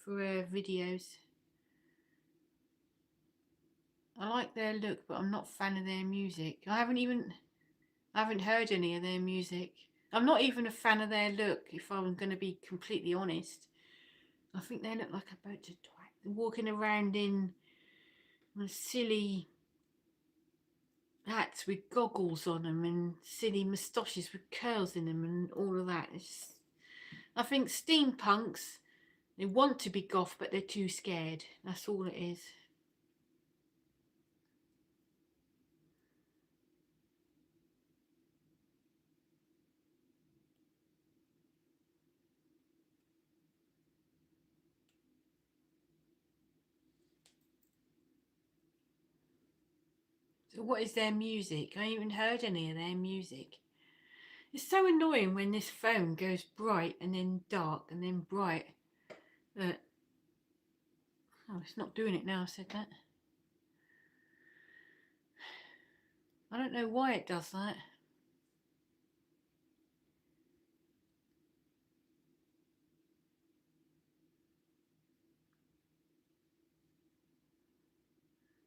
videos. I like their look, but I'm not a fan of their music. I haven't heard any of their music. I'm not even a fan of their look, if I'm going to be completely honest. I think they look like a bunch of twat. They're walking around in silly hats with goggles on them and silly moustaches with curls in them and all of that. I think steampunks, they want to be goth, but they're too scared. That's all it is. So what is their music? I haven't even heard any of their music. It's so annoying when this phone goes bright and then dark and then bright. But, oh, it's not doing it now, I said that. I don't know why it does that.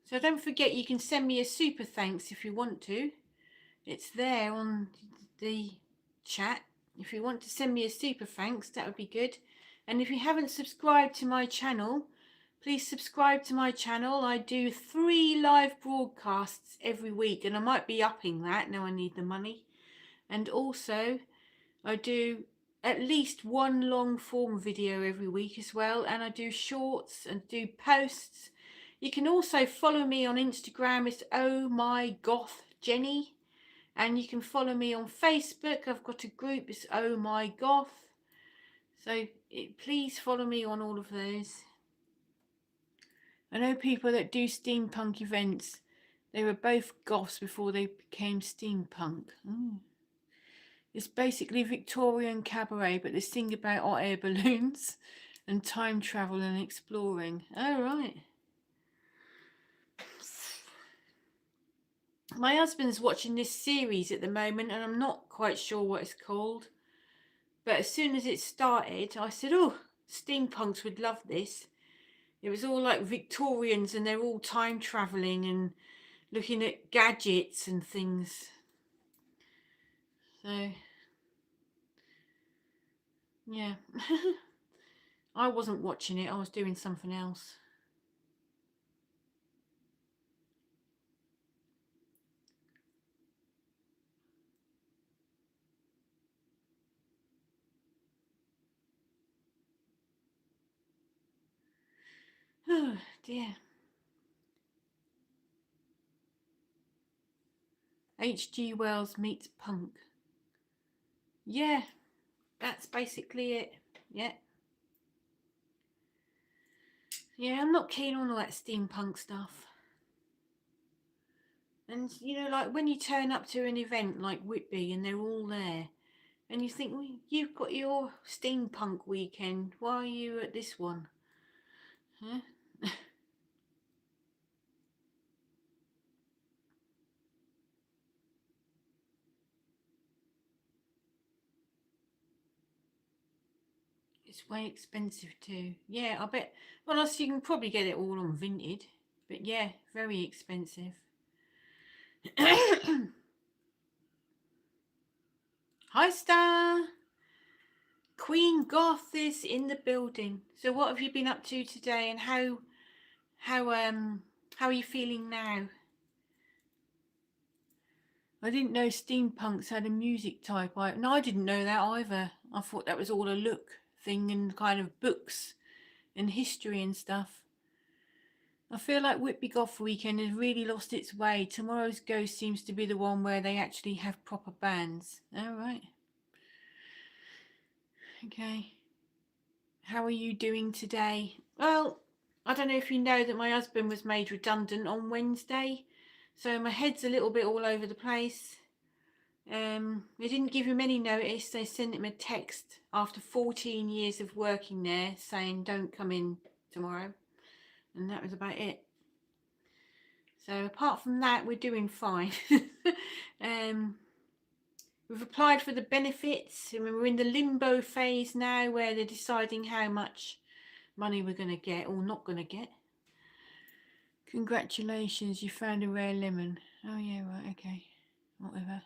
So don't forget, you can send me a super thanks if you want to. It's there on the chat. If you want to send me a super thanks, that would be good. And if you haven't subscribed to my channel, please subscribe to my channel. I do 3 live broadcasts every week, and I might be upping that now I need the money. And also I do at least 1 long form video every week as well, and I do shorts and do posts. You can also follow me on Instagram. It's Oh My Goth Jenny. And you can follow me on Facebook. I've got a group, it's Oh My Goth. So please follow me on all of those. I know people that do steampunk events. They were both goths before they became steampunk. It's basically Victorian cabaret, but they sing about hot air balloons and time travel and exploring. Oh, right. My husband's watching this series at the moment, and I'm not quite sure what it's called. But as soon as it started, I said, oh, steampunks would love this. It was all like Victorians, and they're all time travelling and looking at gadgets and things. So, yeah. I wasn't watching it, I was doing something else. Oh, dear. H.G. Wells meets punk. Yeah, that's basically it. Yeah. Yeah, I'm not keen on all that steampunk stuff. And, you know, like when you turn up to an event like Whitby and they're all there, and you think, well, you've got your steampunk weekend, why are you at this one? Huh? It's way expensive too. Yeah, I bet. Well, else you can probably get it all on Vinted. But yeah, very expensive. Hi, Star. Queen Goth is in the building. So what have you been up to today, and how are you feeling now? I didn't know steampunks had a music type. No, I didn't know that either. I thought that was all a look thing and kind of books and history and stuff. I feel like Whitby Goth Weekend has really lost its way. Tomorrow's Ghost seems to be the one where they actually have proper bands. All right. Okay. How are you doing today? Well, I don't know if you know that my husband was made redundant on Wednesday, so my head's a little bit all over the place. They didn't give him any notice. They sent him a text after 14 years of working there saying don't come in tomorrow, and that was about it. So apart from that, we're doing fine. We've applied for the benefits, and we're in the limbo phase now where they're deciding how much money we're going to get or not going to get. Congratulations, you found a rare lemon. Oh yeah, right, okay, whatever.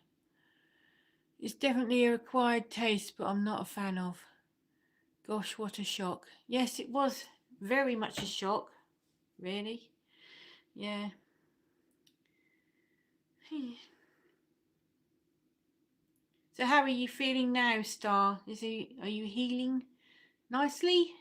It's definitely a acquired taste, but I'm not a fan of. Gosh, what a shock. Yes, it was very much a shock, really. Yeah. So how are you feeling now, Star? Are you healing nicely?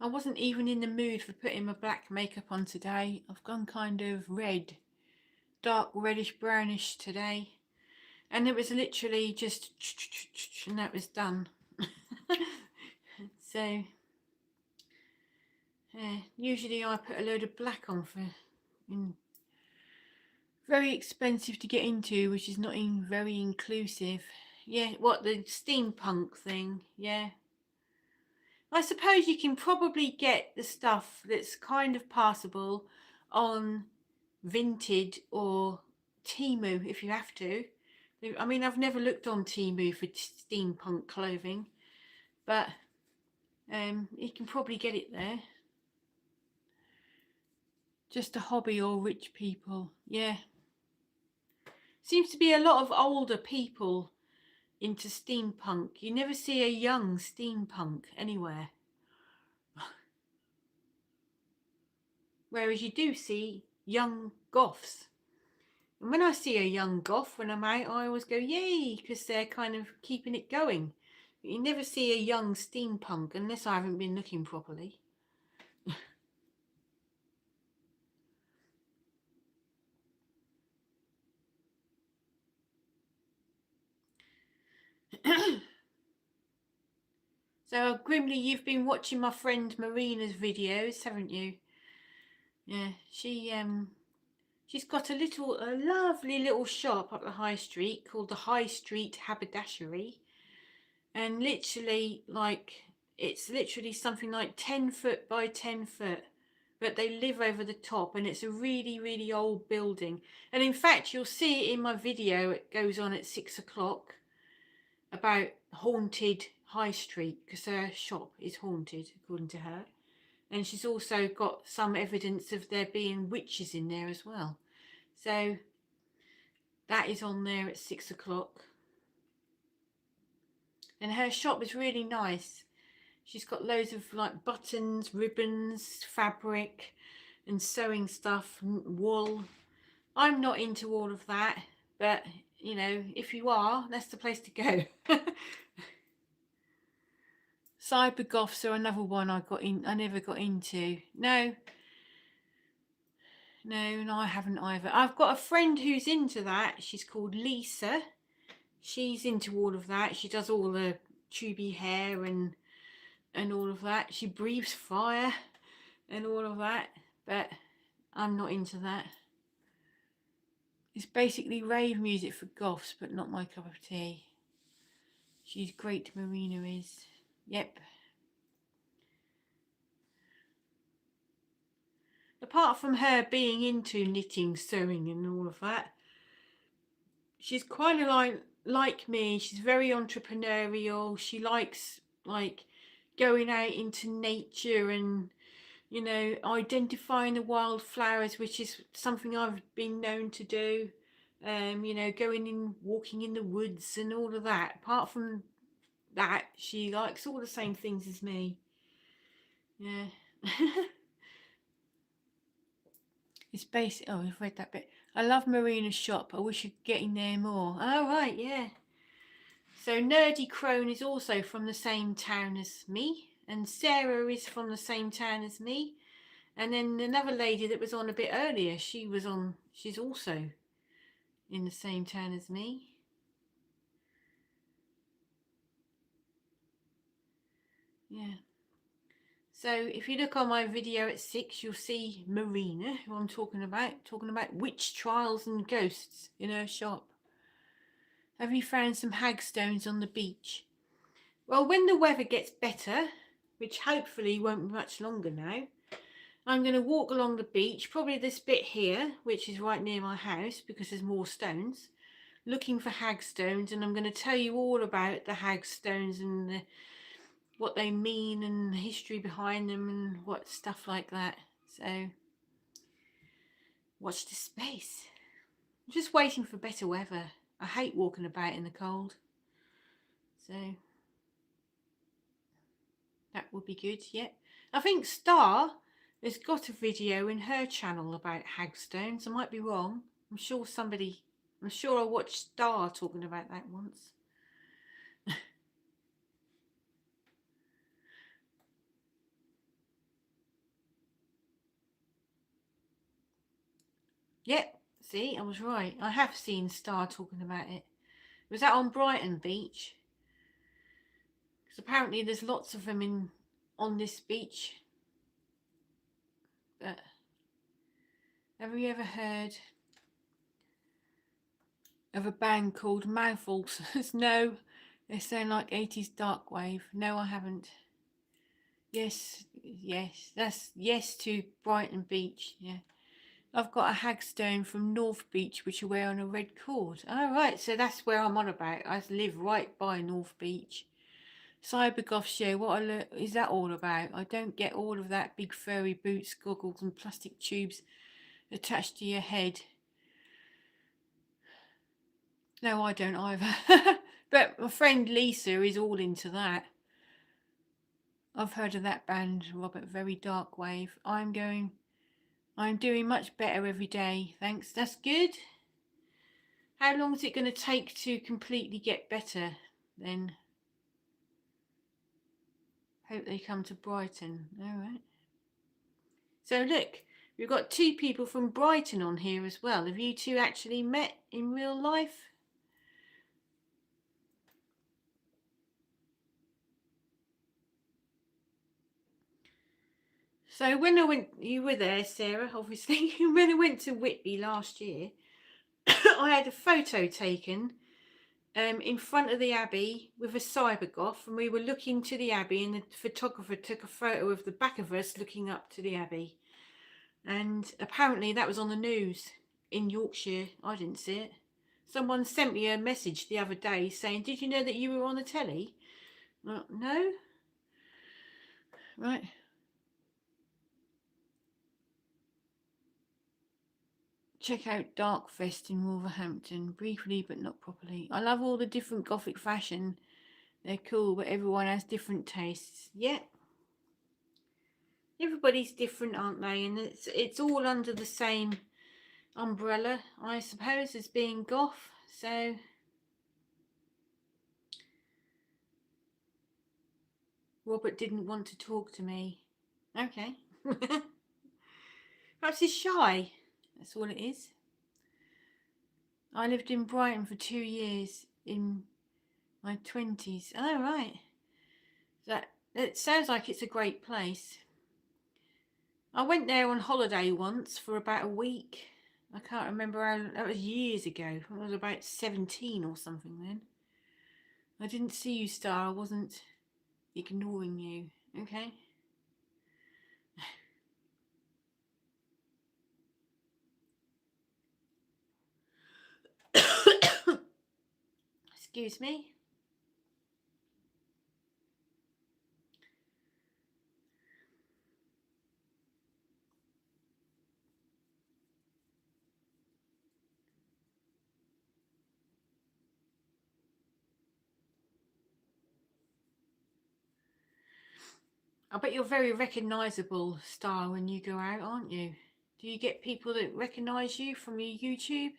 I wasn't even in the mood for putting my black makeup on today. I've gone kind of red, dark reddish brownish today. And it was literally just, and that was done. So, usually I put a load of black on for, very expensive to get into, which is not very inclusive. Yeah, what, the steampunk thing, yeah. I suppose you can probably get the stuff that's kind of passable on Vinted or Temu if you have to. I mean, I've never looked on Temu for steampunk clothing, but you can probably get it there. Just a hobby or rich people, yeah. Seems to be a lot of older people into steampunk. You never see a young steampunk anywhere. Whereas you do see young goths. And when I see a young goth when I'm out, I always go, yay, because they're kind of keeping it going. But you never see a young steampunk unless I haven't been looking properly. So, Grimly, you've been watching my friend Marina's videos, haven't you? Yeah, she's got a lovely little shop up the high street called the High Street Haberdashery. And literally, it's literally something like 10 foot by 10 foot. But they live over the top, and it's a really, really old building. And in fact, you'll see it in my video. It goes on at 6 o'clock about haunted High Street, because her shop is haunted, according to her. And she's also got some evidence of there being witches in there as well. So that is on there at 6 o'clock. And her shop is really nice. She's got loads of like buttons, ribbons, fabric and sewing stuff, wool. I'm not into all of that, but you know, if you are, that's the place to go. Cyber goths are another one I never got into. No, I haven't either. I've got a friend who's into that. She's called Lisa. She's into all of that. She does all the tubey hair and all of that. She breathes fire and all of that, but I'm not into that. It's basically rave music for goths, but not my cup of tea. She's great, Marina is. Yep. Apart from her being into knitting, sewing and all of that, she's quite like me. She's very entrepreneurial. She likes going out into nature and, you know, identifying the wildflowers, which is something I've been known to do. You know, walking in the woods and all of that. Apart from that, she likes all the same things as me. Yeah. It's basic. Oh, I've read that bit. I love Marina's shop. I wish you'd get in there more. Oh, right, yeah. So Nerdy Crone is also from the same town as me, and Sarah is from the same town as me. And then another lady that was on a bit earlier, she's also in the same town as me. Yeah. So if you look on my video at 6, you'll see Marina, who I'm talking about witch trials and ghosts in her shop. Have you found some hagstones on the beach? Well, when the weather gets better, which hopefully won't be much longer now, I'm going to walk along the beach, probably this bit here, which is right near my house because there's more stones, looking for hagstones, and I'm going to tell you all about the hagstones and what they mean and the history behind them and what stuff like that. So watch this space. I'm just waiting for better weather. I hate walking about in the cold. So that would be good, yeah. I think Star has got a video in her channel about hagstones. I might be wrong. I'm sure I watched Star talking about that once. Yep, see, I was right. I have seen Star talking about it. Was that on Brighton Beach? Because apparently there's lots of them on this beach. But have you ever heard of a band called Mouthfuls? No, they sound like 80s dark wave. No, I haven't. Yes, that's yes to Brighton Beach. Yeah, I've got a hagstone from North Beach which I wear on a red cord. All right, so that's where I'm on about. I live right by North Beach. Cybergoth show, what is that all about? I don't get all of that. Big furry boots, goggles and plastic tubes attached to your head. No, I don't either. But my friend Lisa is all into that. I've heard of that band, Robert. Very dark wave. I'm doing much better every day, thanks. That's good. How long is it going to take to completely get better then? Hope they come to Brighton. All right. So look, we've got 2 people from Brighton on here as well. Have you 2 actually met in real life? So when I went, you were there, Sarah, obviously. When I went to Whitby last year, I had a photo taken in front of the Abbey with a cybergoth, and we were looking to the Abbey, and the photographer took a photo of the back of us looking up to the Abbey. And apparently that was on the news in Yorkshire. I didn't see it. Someone sent me a message the other day saying, did you know that you were on the telly? Well, no. Right. Check out Darkfest in Wolverhampton, briefly but not properly. I love all the different gothic fashion. They're cool, but everyone has different tastes. Yeah. Everybody's different, aren't they? And it's all under the same umbrella, I suppose, as being goth. So Robert didn't want to talk to me. Okay. Perhaps he's shy. That's all it is. I lived in Brighton for 2 years in my 20s. Oh, right. It sounds like it's a great place. I went there on holiday once for about a week. I can't remember how, that was years ago. I was about 17 or something then. I didn't see you, Star. I wasn't ignoring you. Okay. Excuse me. I bet you're very recognisable, Star, when you go out, aren't you? Do you get people that recognise you from your YouTube?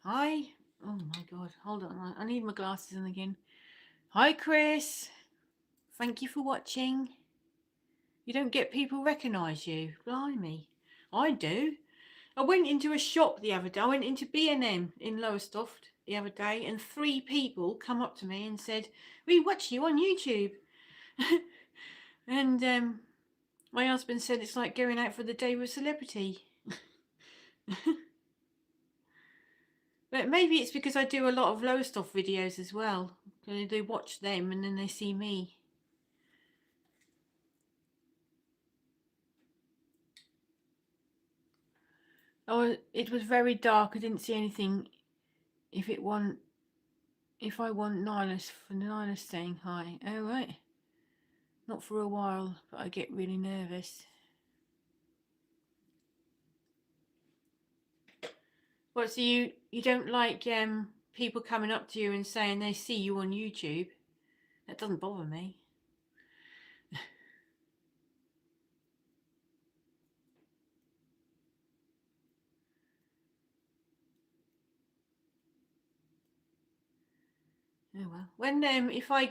Hi. Oh my God. Hold on. I need my glasses on again. Hi, Chris. Thank you for watching. You don't get people recognise you. Blimey. I do. I went into a shop the other day. I went into B&M in Lowestoft the other day, and 3 people come up to me and said, "We watch you on YouTube." And my husband said it's like going out for the day with a celebrity. But maybe it's because I do a lot of Lowestoft videos as well. They watch them and then they see me. Oh, it was very dark. I didn't see anything. If I want Nihilus for Nihilus saying hi. Oh right. Not for a while, but I get really nervous. What, so you don't like people coming up to you and saying they see you on YouTube? That doesn't bother me. Oh well. When if I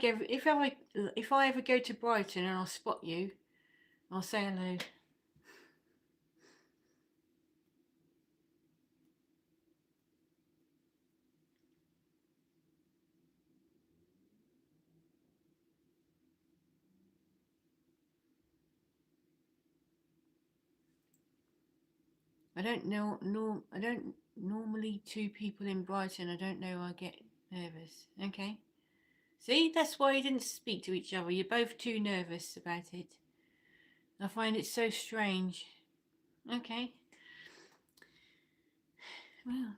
ever go to Brighton and I'll spot you, I'll say hello. I don't normally 2 people in Brighton. I don't know. I get nervous. Okay. See, that's why you didn't speak to each other. You're both too nervous about it. I find it so strange. Okay. Well,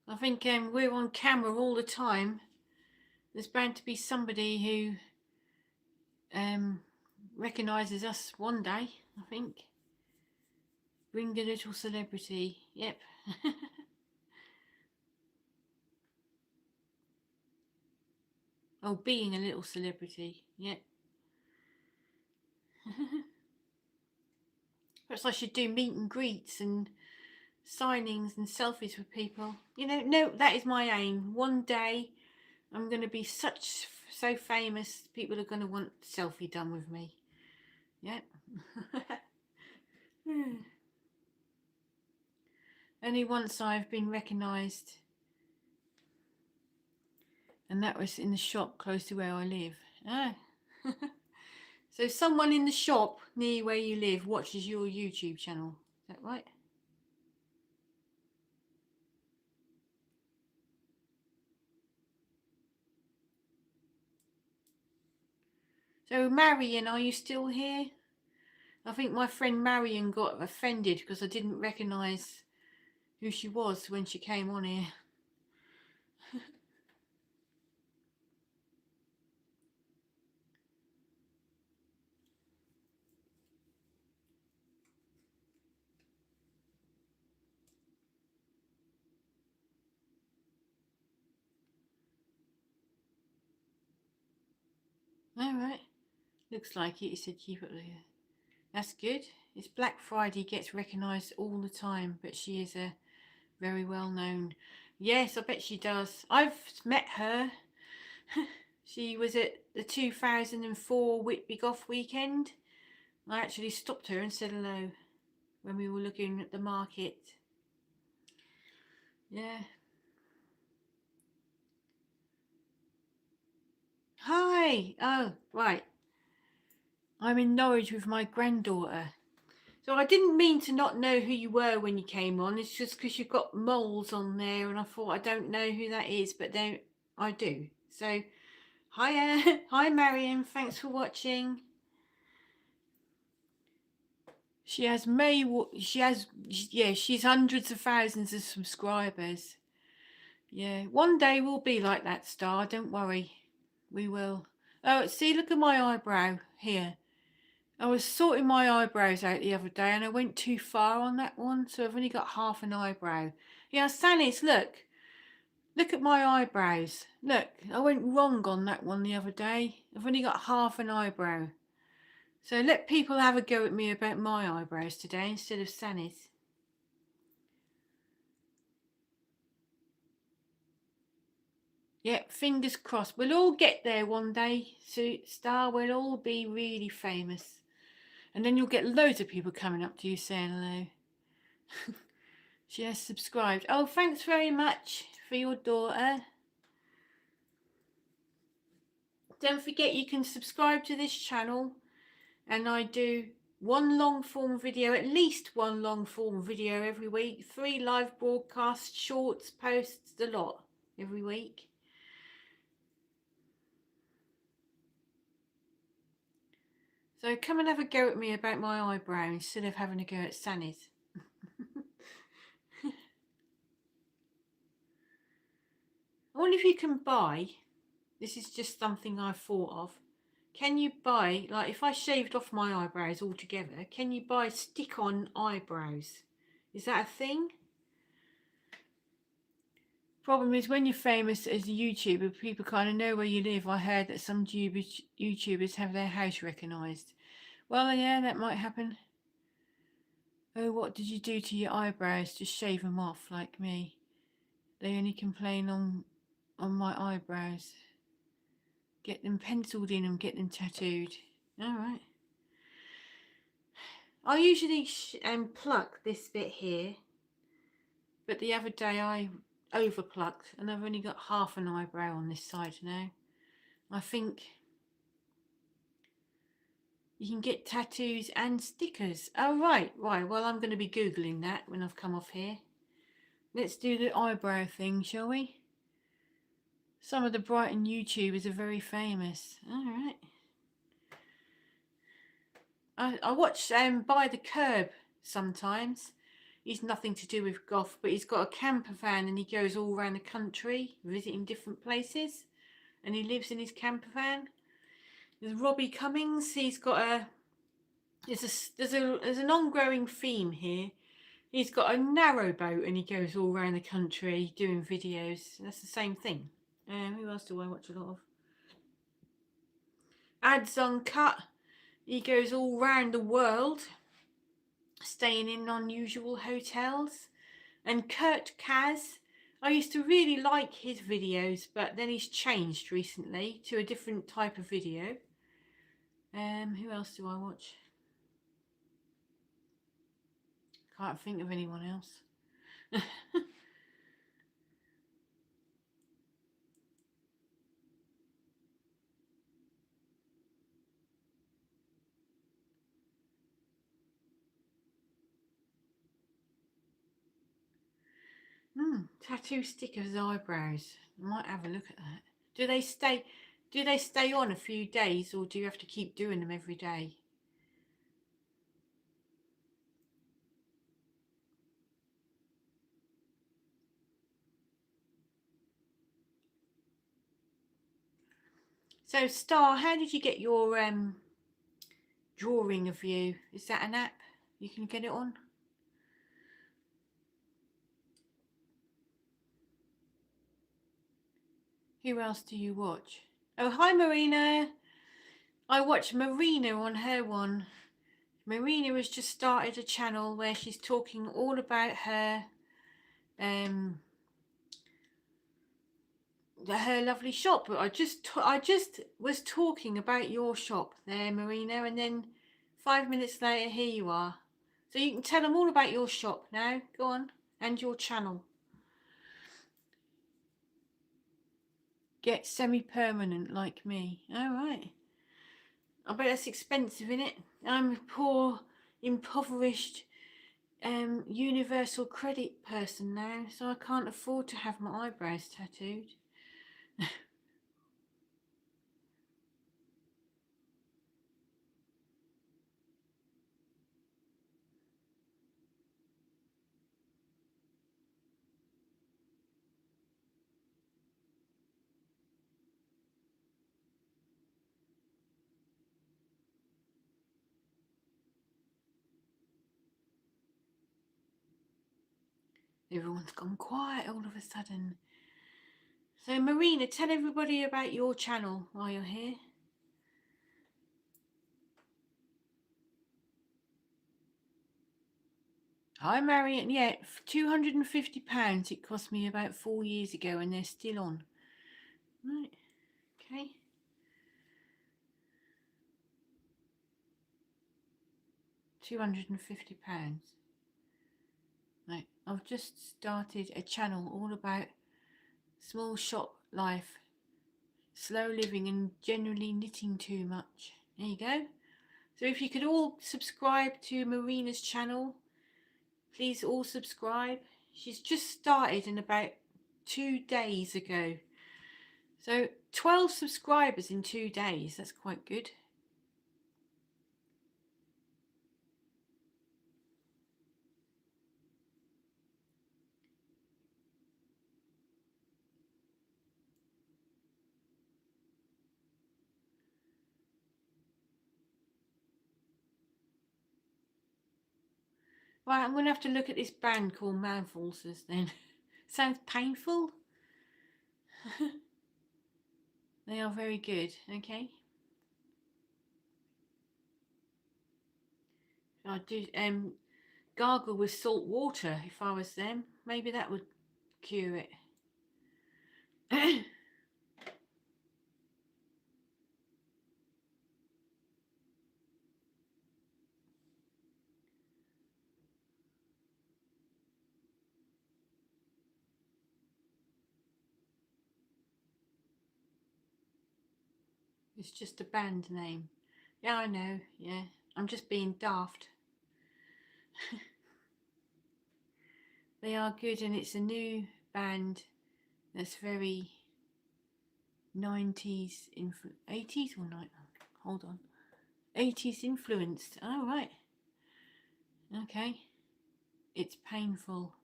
I think we're on camera all the time. There's bound to be somebody who recognises us one day, I think. Bring a little celebrity. Yep. Oh, being a little celebrity. Yep. Perhaps I should do meet and greets and signings and selfies with people. You know, no, that is my aim. One day I'm going to be so famous, people are going to want a selfie done with me. Yep. Only once I've been recognised, and that was in the shop close to where I live. Ah. So someone in the shop near where you live watches your YouTube channel. Is that right? So Marion, are you still here? I think my friend Marion got offended because I didn't recognise who she was when she came on here. All right. Looks like it. He said keep it there. That's good. It's Black Friday, gets recognised all the time, but she is a very well known. Yes, I bet she does. I've met her. She was at the 2004 Whitby Goth weekend. I actually stopped her and said hello when we were looking at the market. Yeah. Hi. Oh, right. I'm in Norwich with my granddaughter. So I didn't mean to not know who you were when you came on. It's just because you've got moles on there, and I thought I don't know who that is, but then I do. So, hi, hi, Marion. Thanks for watching. She has she's hundreds of thousands of subscribers. Yeah, one day we'll be like that, Star. Don't worry, we will. Oh, see, look at my eyebrow here. I was sorting my eyebrows out the other day and I went too far on that one, so I've only got half an eyebrow. Yeah, Stannis, look. Look at my eyebrows. Look, I went wrong on that one the other day. I've only got half an eyebrow. So let people have a go at me about my eyebrows today instead of Stannis. Yep, fingers crossed. We'll all get there one day, Star. We'll all be really famous. And then you'll get loads of people coming up to you saying hello. She has subscribed. Oh, thanks very much for your daughter. Don't forget you can subscribe to this channel, and I do one long form video, at least one long form video every week, 3 live broadcasts, shorts, posts, a lot every week. So come and have a go at me about my eyebrow instead of having a go at Sanny's. I wonder if you can buy, this is just something I've thought of, can you buy, like if I shaved off my eyebrows altogether, can you buy stick-on eyebrows? Is that a thing? Problem is, when you're famous as a YouTuber, people kind of know where you live. I heard that some YouTubers have their house recognised. Well, yeah, that might happen. Oh, what did you do to your eyebrows? Just shave them off like me. They only complain on my eyebrows. Get them penciled in and get them tattooed. Alright. I usually pluck this bit here, but the other day I over plucked and I've only got half an eyebrow on this side now. I think you can get tattoos and stickers. Oh, right. Well, I'm going to be Googling that when I've come off here. Let's do the eyebrow thing, shall we? Some of the Brighton YouTubers are very famous. Alright. I watch By the Curb sometimes. He's nothing to do with Goth, but he's got a camper van and he goes all around the country visiting different places. And he lives in his camper van. There's Robbie Cummings. He's got a... There's an ongoing theme here. He's got a narrowboat and he goes all around the country doing videos. That's the same thing. Who else do I watch a lot of? Ads Uncut. He goes all round the world, staying in unusual hotels. And Kurt Kaz. I used to really like his videos, but then he's changed recently to a different type of video. Who else do I watch? Can't think of anyone else. Tattoo stickers, eyebrows. I might have a look at that. Do they stay on a few days, or do you have to keep doing them every day? So, Star, how did you get your drawing of you? Is that an app you can get it on? Who else do you watch? Oh, hi, Marina. I watch Marina on her one. Marina has just started a channel where she's talking all about her lovely shop. But I just was talking about your shop there, Marina, and then 5 minutes later, here you are. So you can tell them all about your shop now. Go on, and your channel. Get semi-permanent like me. All right. I bet that's expensive, isn't it? I'm a poor, impoverished, universal credit person now, so I can't afford to have my eyebrows tattooed. Everyone's gone quiet all of a sudden. So Marina, tell everybody about your channel while you're here. Hi Marion, yeah, £250 it cost me about 4 years ago and they're still on. Right, okay. £250. Right, I've just started a channel all about small shop life, slow living and generally knitting too much. There you go. So if you could all subscribe to Marina's channel, please all subscribe. She's just started in about 2 days ago. So 12 subscribers in 2 days, that's quite good. Right, I'm going to have to look at this band called Mouthfulsers then. Sounds painful. They are very good, okay. I'd do gargle with salt water if I was them. Maybe that would cure it. It's just a band name. Yeah, I know, yeah. I'm just being daft. They are good and it's a new band that's very 90s, 80s or 90s? Hold on. 80s influenced. Oh, right. Okay. It's painful.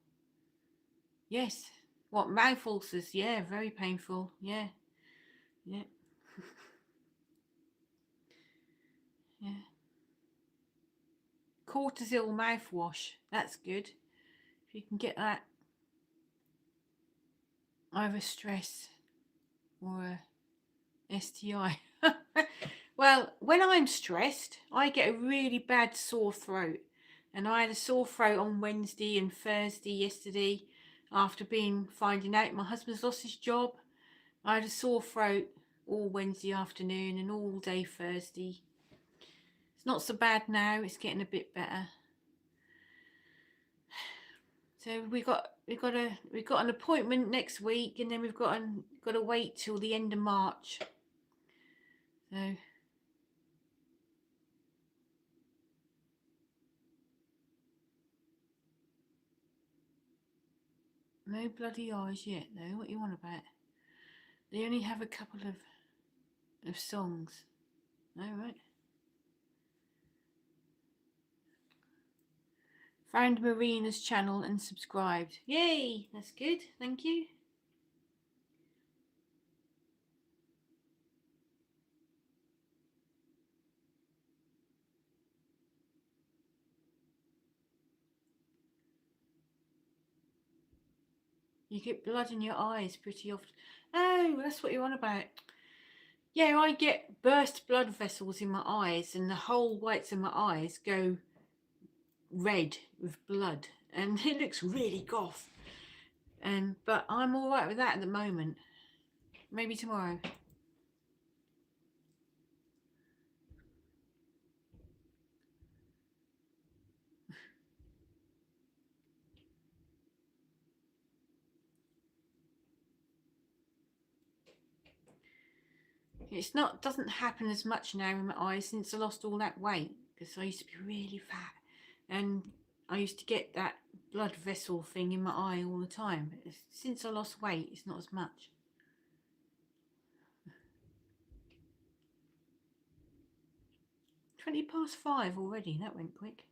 Yes. What, mouth ulcers? Yeah, very painful. Yeah. Yeah. Yeah. Cortisol mouthwash. That's good. If you can get that. Either stress or a STI. Well, when I'm stressed, I get a really bad sore throat. And I had a sore throat on Wednesday and Thursday yesterday after finding out my husband's lost his job. I had a sore throat all Wednesday afternoon and all day Thursday. It's not so bad now, it's getting a bit better. So we got an appointment next week and then we've got to wait till the end of March. So no bloody eyes yet though, what you want about? They only have a couple of songs. Alright. Found Marina's channel and subscribed. Yay, that's good, thank you. You get blood in your eyes pretty often. Oh, that's what you're on about. Yeah, I get burst blood vessels in my eyes and the whole whites of my eyes go red with blood and it looks really goth. But I'm all right with that at the moment. Maybe tomorrow. Doesn't happen as much now in my eyes since I lost all that weight because I used to be really fat and I used to get that blood vessel thing in my eye all the time. Since I lost weight, it's not as much. £5 already, that went quick.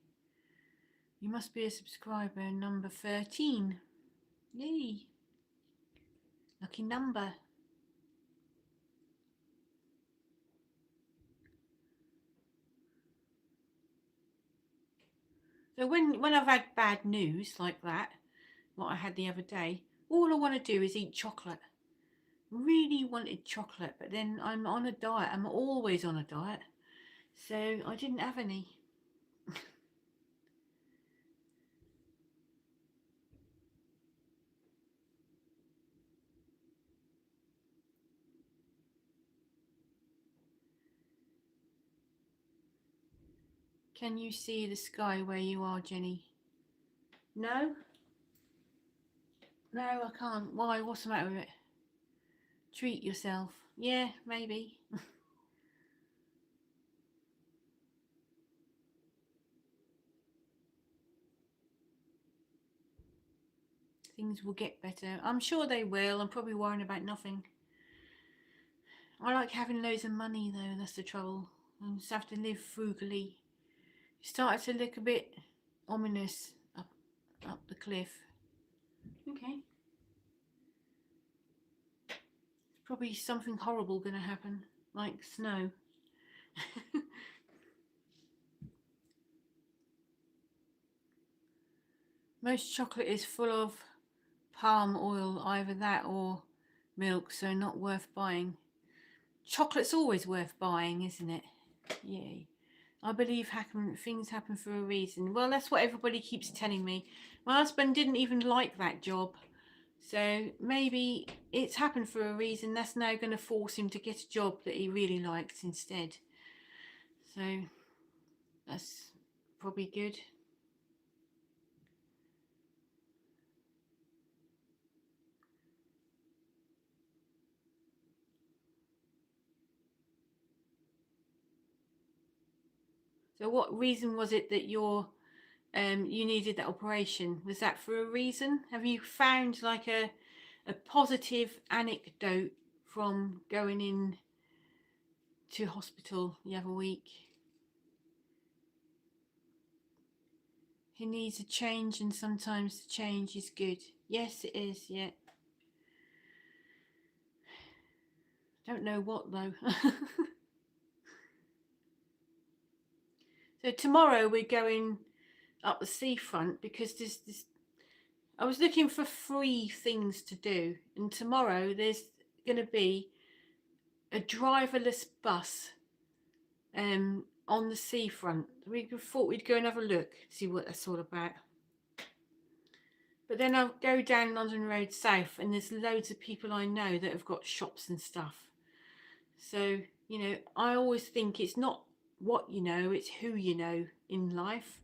You must be a subscriber number 13. Yay. Lucky number. So when I've had bad news like that, what I had the other day. All I want to do is eat chocolate. Really wanted chocolate, but then I'm on a diet. I'm always on a diet, so I didn't have any. Can you see the sky where you are, Jenny? No? No, I can't. Why? What's the matter with it? Treat yourself. Yeah, maybe. Things will get better. I'm sure they will. I'm probably worrying about nothing. I like having loads of money though, that's the trouble. I just have to live frugally. It started to look a bit ominous up the cliff. Okay. Probably something horrible going to happen, like snow. Most chocolate is full of palm oil, either that or milk, so not worth buying. Chocolate's always worth buying, isn't it? Yay. I believe things happen for a reason. Well, that's what everybody keeps telling me. My husband didn't even like that job. So maybe it's happened for a reason. That's now going to force him to get a job that he really likes instead. So that's probably good. So what reason was it that you needed that operation? Was that for a reason? Have you found like a positive anecdote from going in to hospital the other week? He needs a change, and sometimes the change is good. Yes, it is, yeah. Don't know what though. So tomorrow we're going up the seafront because this I was looking for free things to do, and tomorrow there's going to be a driverless bus on the seafront. We thought we'd go and have a look, see what that's all about. But then I'll go down London Road South, and there's loads of people I know that have got shops and stuff. So, you know, I always think it's not what you know, it's who you know in life.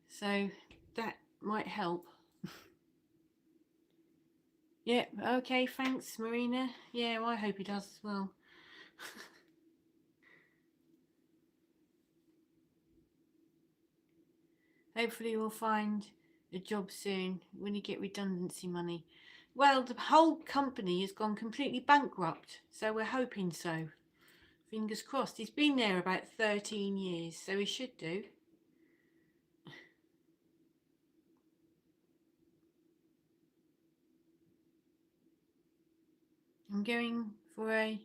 So that might help. Yeah, okay, thanks, Marina. Yeah, well, I hope he does as well. Hopefully we'll find a job soon when you get redundancy money. Well, the whole company has gone completely bankrupt, so we're hoping so. Fingers crossed. He's been there about 13 years, so he should do. I'm going for a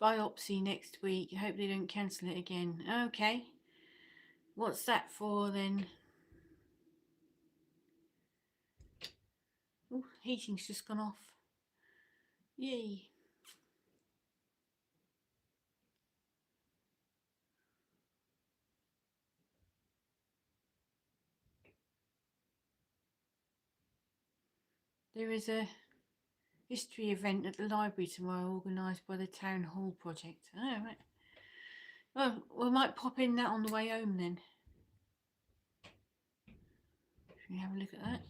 biopsy next week. I hope they don't cancel it again. Okay. What's that for then? Oh, heating's just gone off. Yay. There is a history event at the library tomorrow organised by the Town Hall Project. Oh, right. Oh, we might pop in that on the way home then. Should we have a look at that?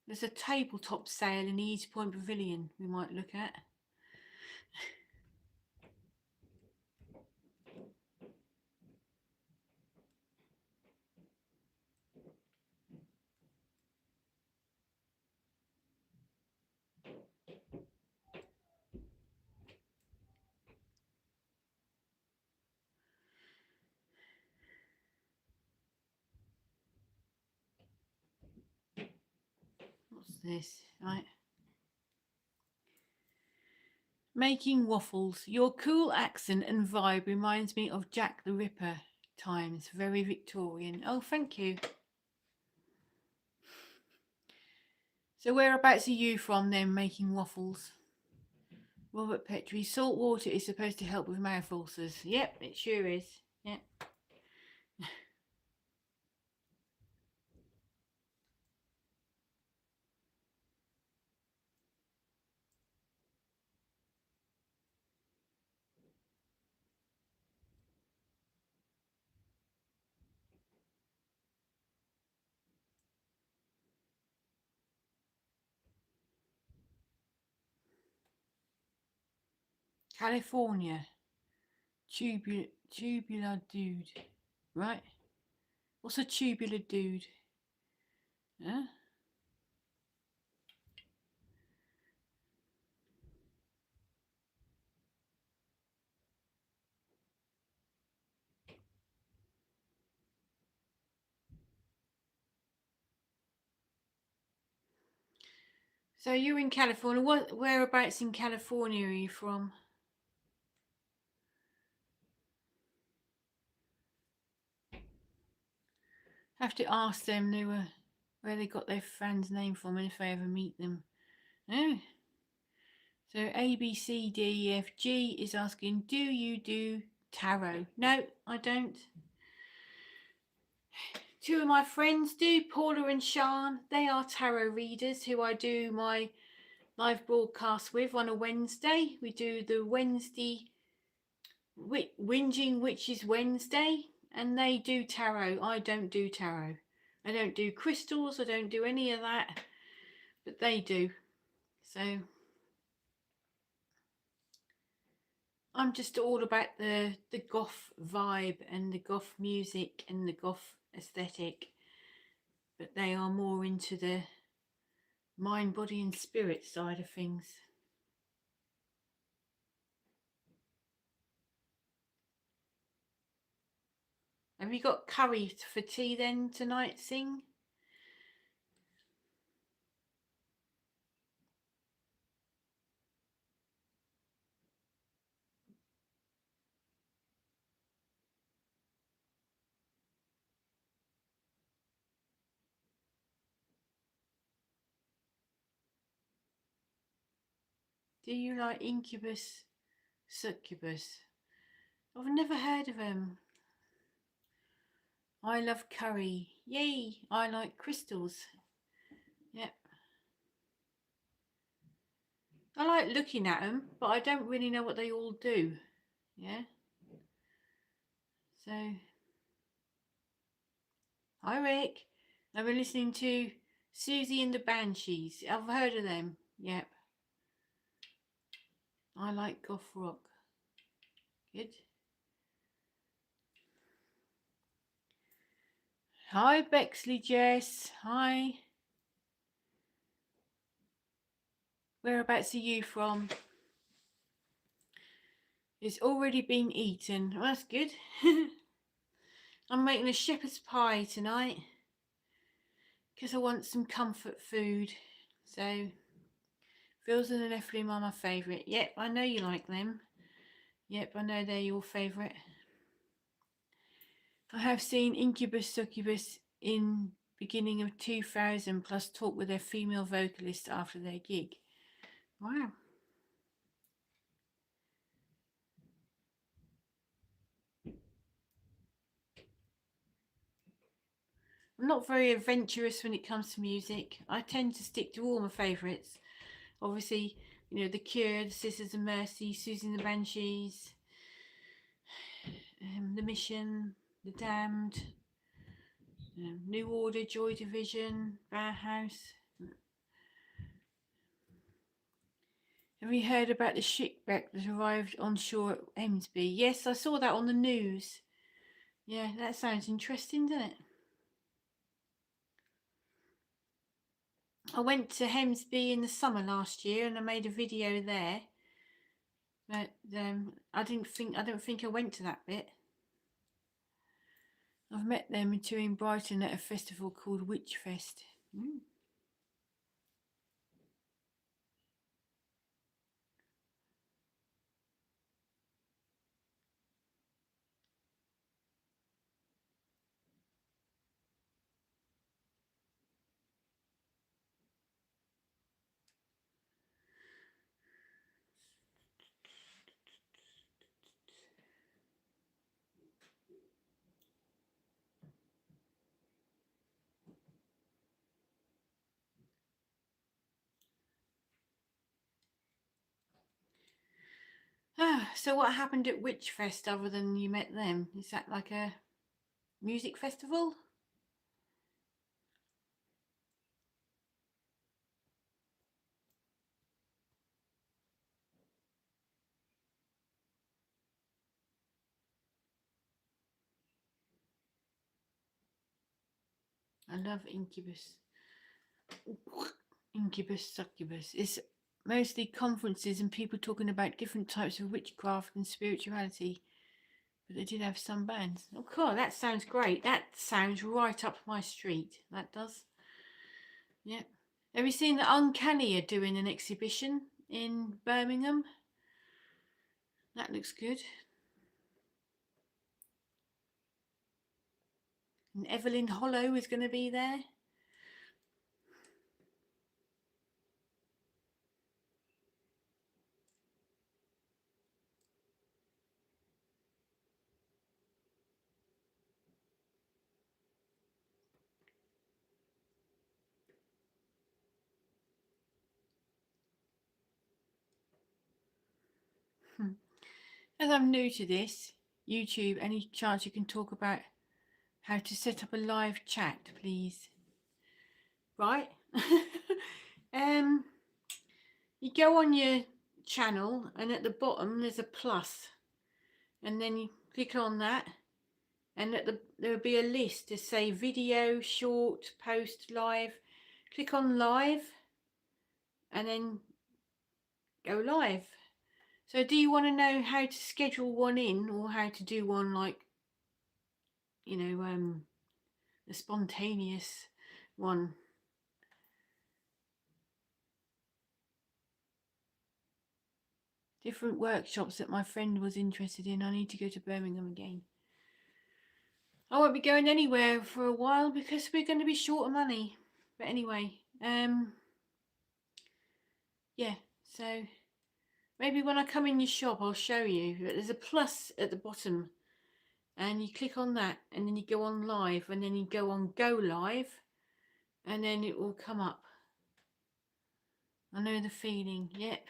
There's a tabletop sale in the East Point Pavilion we might look at. What's this? Right. Making waffles. Your cool accent and vibe reminds me of Jack the Ripper. times. Very Victorian. Oh, thank you. So whereabouts are you from then, making waffles? Robert Petrie. Salt water is supposed to help with mouth ulcers. Yep, it sure is. Yep. California. Tubular dude. Right? What's a tubular dude? Huh? So you're in California. Whereabouts in California are you from? Have to ask them where they got their friend's name from and if I ever meet them. Oh. So A, B, C, D, E, F, G is asking, do you do tarot? No, I don't. Two of my friends do, Paula and Sean. They are tarot readers who I do my live broadcast with on a Wednesday. We do the Wednesday Whinging Witches Wednesday, and they do tarot. I don't do tarot. I don't do crystals. I don't do any of that, but they do. So I'm just all about the goth vibe and the goth music and the goth aesthetic, but they are more into the mind, body and spirit side of things. Have you got curry for tea then tonight, Sing? Do you like incubus, succubus? I've never heard of them. I love curry. Yay! I like crystals. Yep. I like looking at them, but I don't really know what they all do. Yeah. So, hi Rick. I've been listening to Susie and the Banshees. I've heard of them. Yep. I like goth rock. Good. Hi Bexley Jess. Hi. Whereabouts are you from? It's already been eaten. Well, that's good. I'm making a shepherd's pie tonight because I want some comfort food. So, Phil's and the Nephilim are my favourite. Yep, I know you like them. Yep, I know they're your favourite. I have seen Incubus Succubus in beginning of 2000 plus talk with their female vocalist after their gig. Wow. I'm not very adventurous when it comes to music. I tend to stick to all my favourites. Obviously, you know, The Cure, The Sisters of Mercy, Susie and the Banshees, The Mission, The Damned, New Order, Joy Division, Bauhaus. Have you heard about the shipwreck that arrived on shore at Hemsby? Yes, I saw that on the news. Yeah, that sounds interesting, doesn't it? I went to Hemsby in the summer last year and I made a video there. But I don't think I went to that bit. I've met them two in Brighton at a festival called Witchfest. Mm. So what happened at Witchfest other than you met them? Is that like a music festival? I love Incubus. Incubus succubus. It's mostly conferences and people talking about different types of witchcraft and spirituality. But they did have some bands. Oh, cool. That sounds great. That sounds right up my street. That does. Yeah. Have you seen that Uncanny are doing an exhibition in Birmingham? That looks good. And Evelyn Hollow is going to be there. As I'm new to this, YouTube, any chance you can talk about how to set up a live chat, please? Right. You go on your channel and at the bottom there's a plus, and then you click on that, and there'll be a list to say video, short, post, live. Click on live and then go live. So do you want to know how to schedule one in, or how to do one like, you know, the spontaneous one? Different workshops that my friend was interested in. I need to go to Birmingham again. I won't be going anywhere for a while because we're going to be short of money. But anyway, yeah, so maybe when I come in your shop I'll show you. But there's a plus at the bottom, and you click on that, and then you go on live, and then you go on go live, and then it will come up. I know the feeling. Yep.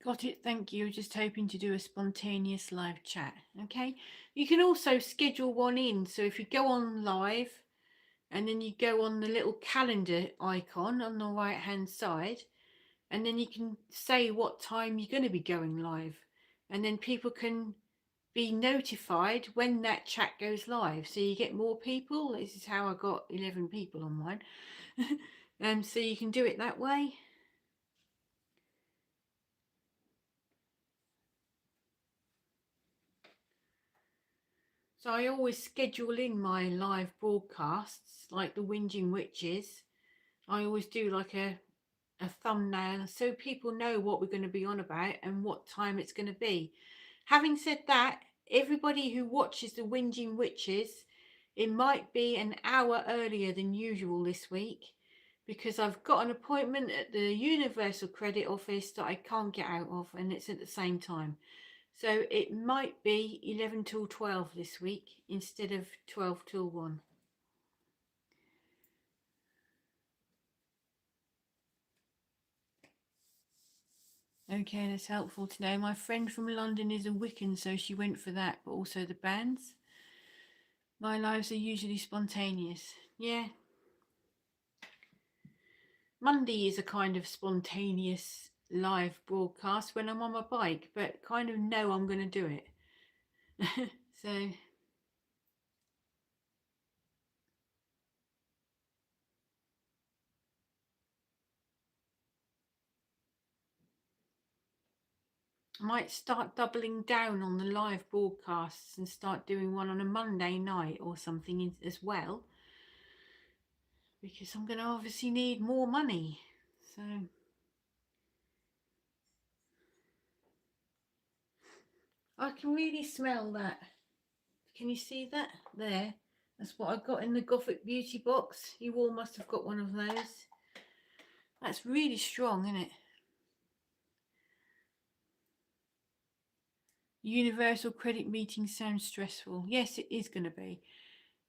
Got it, thank you. Just hoping to do a spontaneous live chat. Okay, you can also schedule one in. So if you go on live and then you go on the little calendar icon on the right hand side, and then you can say what time you're going to be going live, and then people can be notified when that chat goes live, so you get more people. This is how I got 11 people on mine. So you can do it that way. So I always schedule in my live broadcasts, like the Whinging Witches. I always do like a thumbnail so people know what we're going to be on about and what time it's going to be. Having said that, everybody who watches the Whinging Witches, it might be an hour earlier than usual this week, because I've got an appointment at the Universal Credit Office that I can't get out of, and it's at the same time. So it might be 11 till 12 this week instead of 12 till 1. Okay, that's helpful to know. My friend from London is a Wiccan, so she went for that, but also the bands. My lives are usually spontaneous. Yeah. Monday is a kind of spontaneous live broadcast when I'm on my bike, but kind of know I'm going to do it. So I might start doubling down on the live broadcasts and start doing one on a Monday night or something as well, because I'm going to obviously need more money. So I can really smell that. Can you see that? There. That's what I got in the Gothic Beauty box. You all must have got one of those. That's really strong, isn't it? Universal credit meeting sounds stressful. Yes, it is going to be.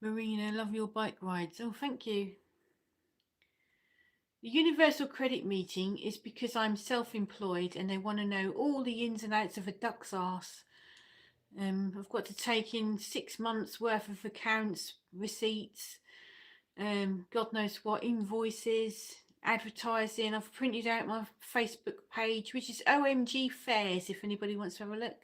Marina, love your bike rides. Oh, thank you. The Universal Credit meeting is because I'm self-employed and they want to know all the ins and outs of a duck's arse. I've got to take in 6 months worth of accounts, receipts, God knows what, invoices, advertising. I've printed out my Facebook page, which is OMG Fairs, if anybody wants to have a look.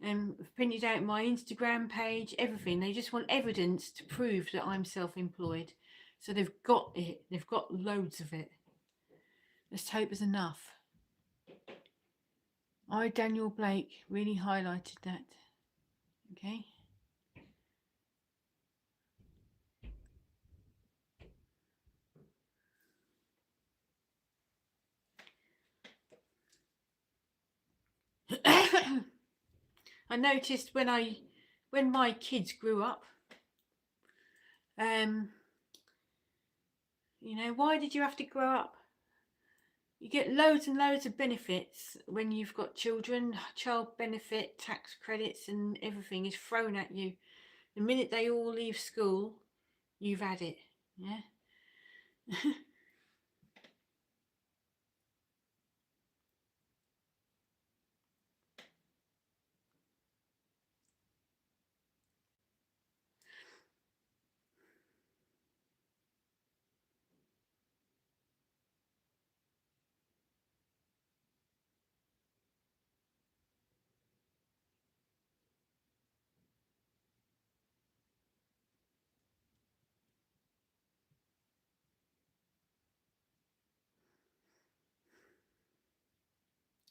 I've printed out my Instagram page, everything. They just want evidence to prove that I'm self-employed. So they've got it. They've got loads of it. Let's hope there's enough. Daniel Blake really highlighted that. Okay. I noticed when my kids grew up, you know, why did you have to grow up? You get loads and loads of benefits when you've got children. Child benefit, tax credits, and everything is thrown at you. The minute they all leave school, you've had it. Yeah.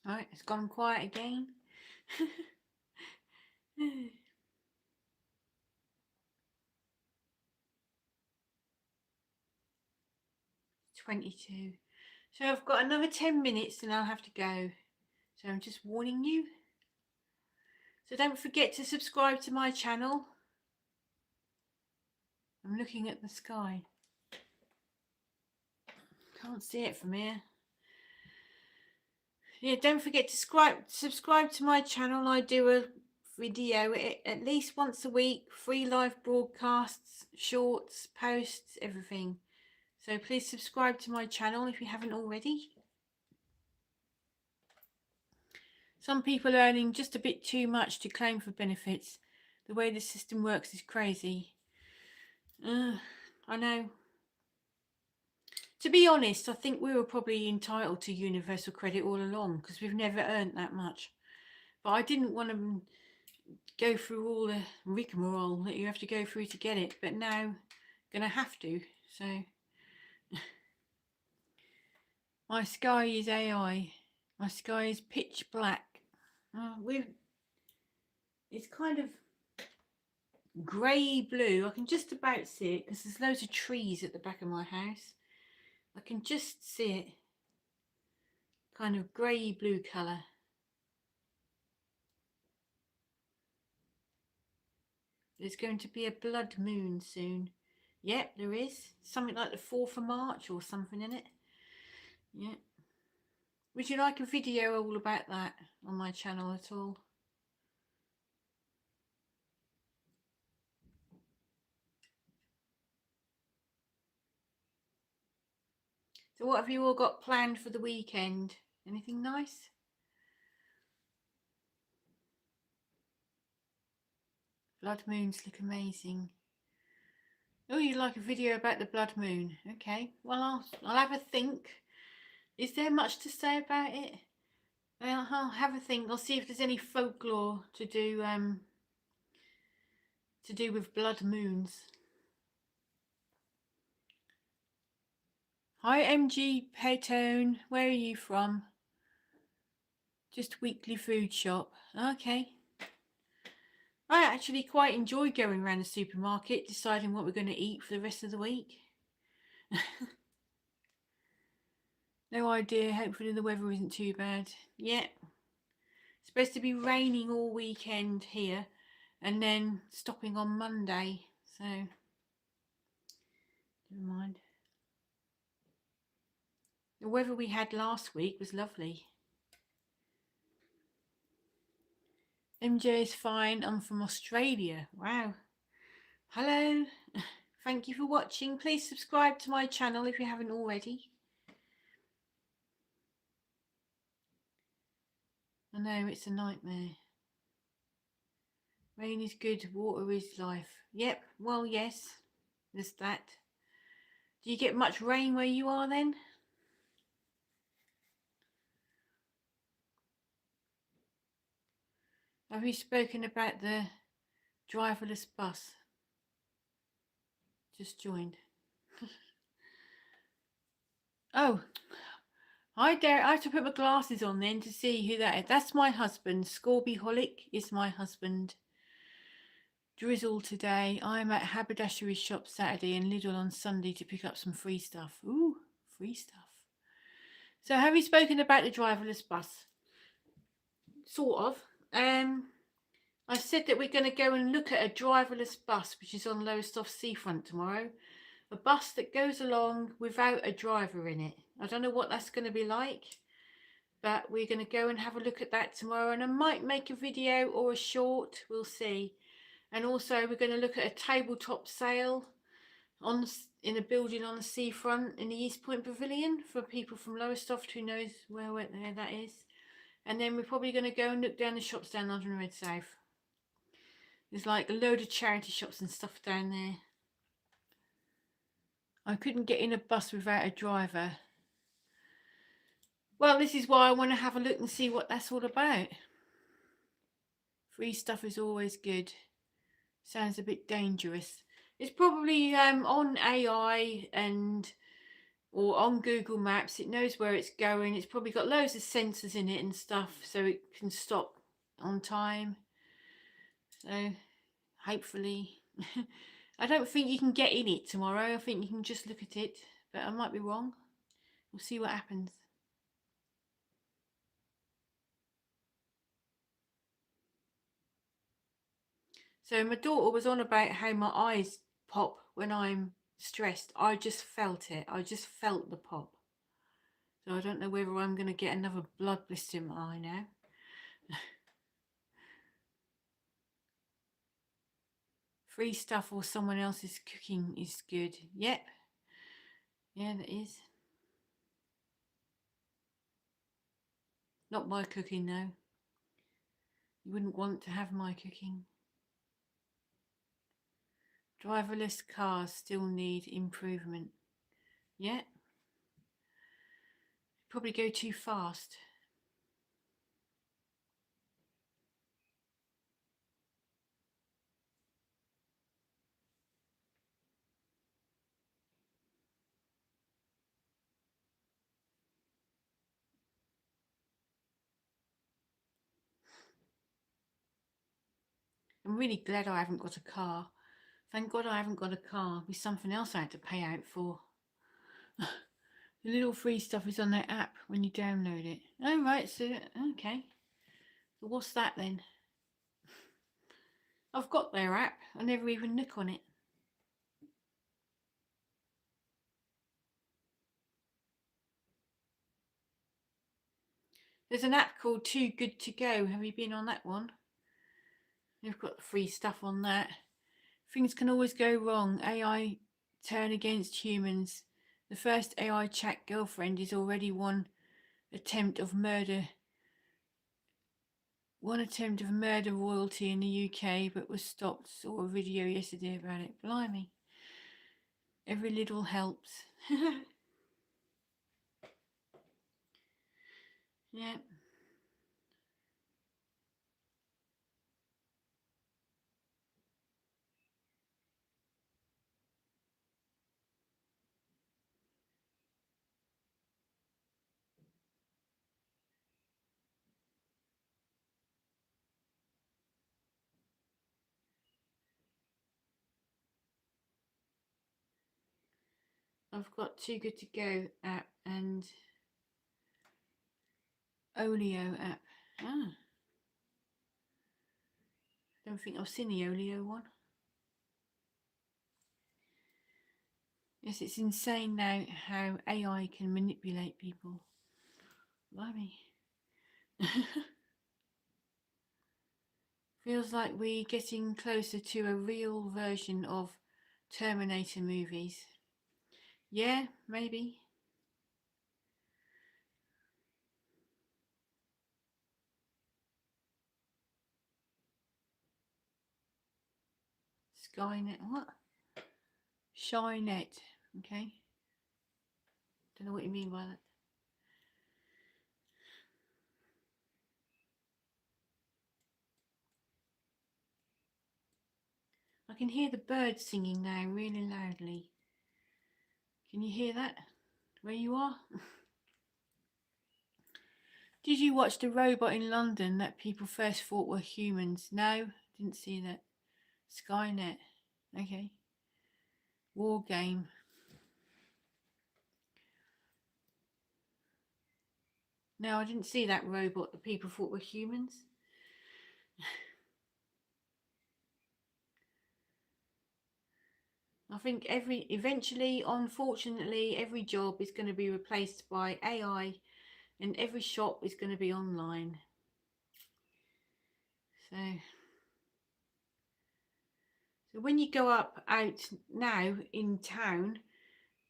All right, it's gone quiet again. 22. So I've got another 10 minutes and I'll have to go. So I'm just warning you. So don't forget to subscribe to my channel. I'm looking at the sky. Can't see it from here. Yeah, don't forget to subscribe to my channel. I do a video at least once a week. Free live broadcasts, shorts, posts, everything. So please subscribe to my channel if you haven't already. Some people are earning just a bit too much to claim for benefits. The way the system works is crazy. I know. To be honest, I think we were probably entitled to universal credit all along because we've never earned that much. But I didn't want to go through all the rigmarole that you have to go through to get it. But now, gonna have to. So, my sky is AI. My sky is pitch black. It's kind of grey blue. I can just about see it because there's loads of trees at the back of my house. I can just see it. Kind of grey blue colour. There's going to be a blood moon soon. Yep, there is. Something like the 4th of March or something in it. Yeah. Would you like a video all about that on my channel at all? So what have you all got planned for the weekend? Anything nice? Blood moons look amazing. Oh, you'd like a video about the blood moon? Okay, well I'll have a think. Is there much to say about it? I'll have a think. I'll see if there's any folklore to do with blood moons. Hi MG Paytone, where are you from? Just weekly food shop. Okay. I actually quite enjoy going around the supermarket deciding what we're going to eat for the rest of the week. No idea, hopefully the weather isn't too bad. Yeah. It's supposed to be raining all weekend here and then stopping on Monday, so never mind. The weather we had last week was lovely. MJ is fine. I'm from Australia. Wow. Hello, thank you for watching. Please subscribe to my channel if you haven't already. I know it's a nightmare. Rain is good, water is life. Yep, well, yes, there's that. Do you get much rain where you are then? Have you spoken about the driverless bus? Just joined. Oh, I have to put my glasses on then to see who that is. That's my husband. Scorby Holic is my husband. Drizzle today. I'm at Haberdashery Shop Saturday and Lidl on Sunday to pick up some free stuff. Ooh, free stuff. So have you spoken about the driverless bus? Sort of. I said that we're going to go and look at a driverless bus, which is on Lowestoft Seafront tomorrow. A bus that goes along without a driver in it. I don't know what that's going to be like, but we're going to go and have a look at that tomorrow, and I might make a video or a short, we'll see. And also we're going to look at a tabletop sale in a building on the seafront in the East Point Pavilion for people from Lowestoft who knows where that is. And then we're probably going to go and look down the shops down London Road South. There's like a load of charity shops and stuff down there. I couldn't get in a bus without a driver. Well, this is why I want to have a look and see what that's all about. Free stuff is always good. Sounds a bit dangerous. It's probably on AI or on Google Maps. It knows where it's going. It's probably got loads of sensors in it and stuff, so it can stop on time. So hopefully, I don't think you can get in it tomorrow. I think you can just look at it, but I might be wrong. We'll see what happens. So my daughter was on about how my eyes pop when I'm stressed. I just felt it. I just felt the pop. So I don't know whether I'm going to get another blood blister in my eye now. Free stuff or someone else's cooking is good. Yep. Yeah, that is. Not my cooking though. You wouldn't want to have my cooking. Driverless cars still need improvement. Yeah. Probably go too fast. I'm really glad I haven't got a car. Thank God I haven't got a car. It'd be something else I had to pay out for. The little free stuff is on that app when you download it. Oh, right, so, okay. So what's that then? I've got their app. I never even look on it. There's an app called Too Good To Go. Have you been on that one? They've got free stuff on that. Things can always go wrong. AI turn against humans. The first AI chat girlfriend is already one attempt of murder royalty in the UK, but was stopped. Saw a video yesterday about it. Blimey. Every little helps. Yeah. I've got Too Good To Go app and Olio app. Ah. Don't think I've seen the Olio one. Yes, it's insane now how AI can manipulate people. Blimey. Feels like we're getting closer to a real version of Terminator movies. Yeah, maybe. Skynet, what? Shynet, okay. Don't know what you mean by that. I can hear the birds singing now really loudly. Can you hear that where you are? Did you watch the robot in London that people first thought were humans? No, didn't see that. Skynet, okay. War game. No, I didn't see that robot that people thought were humans. I think eventually, unfortunately, every job is going to be replaced by AI, and every shop is going to be online. So when you go out now in town,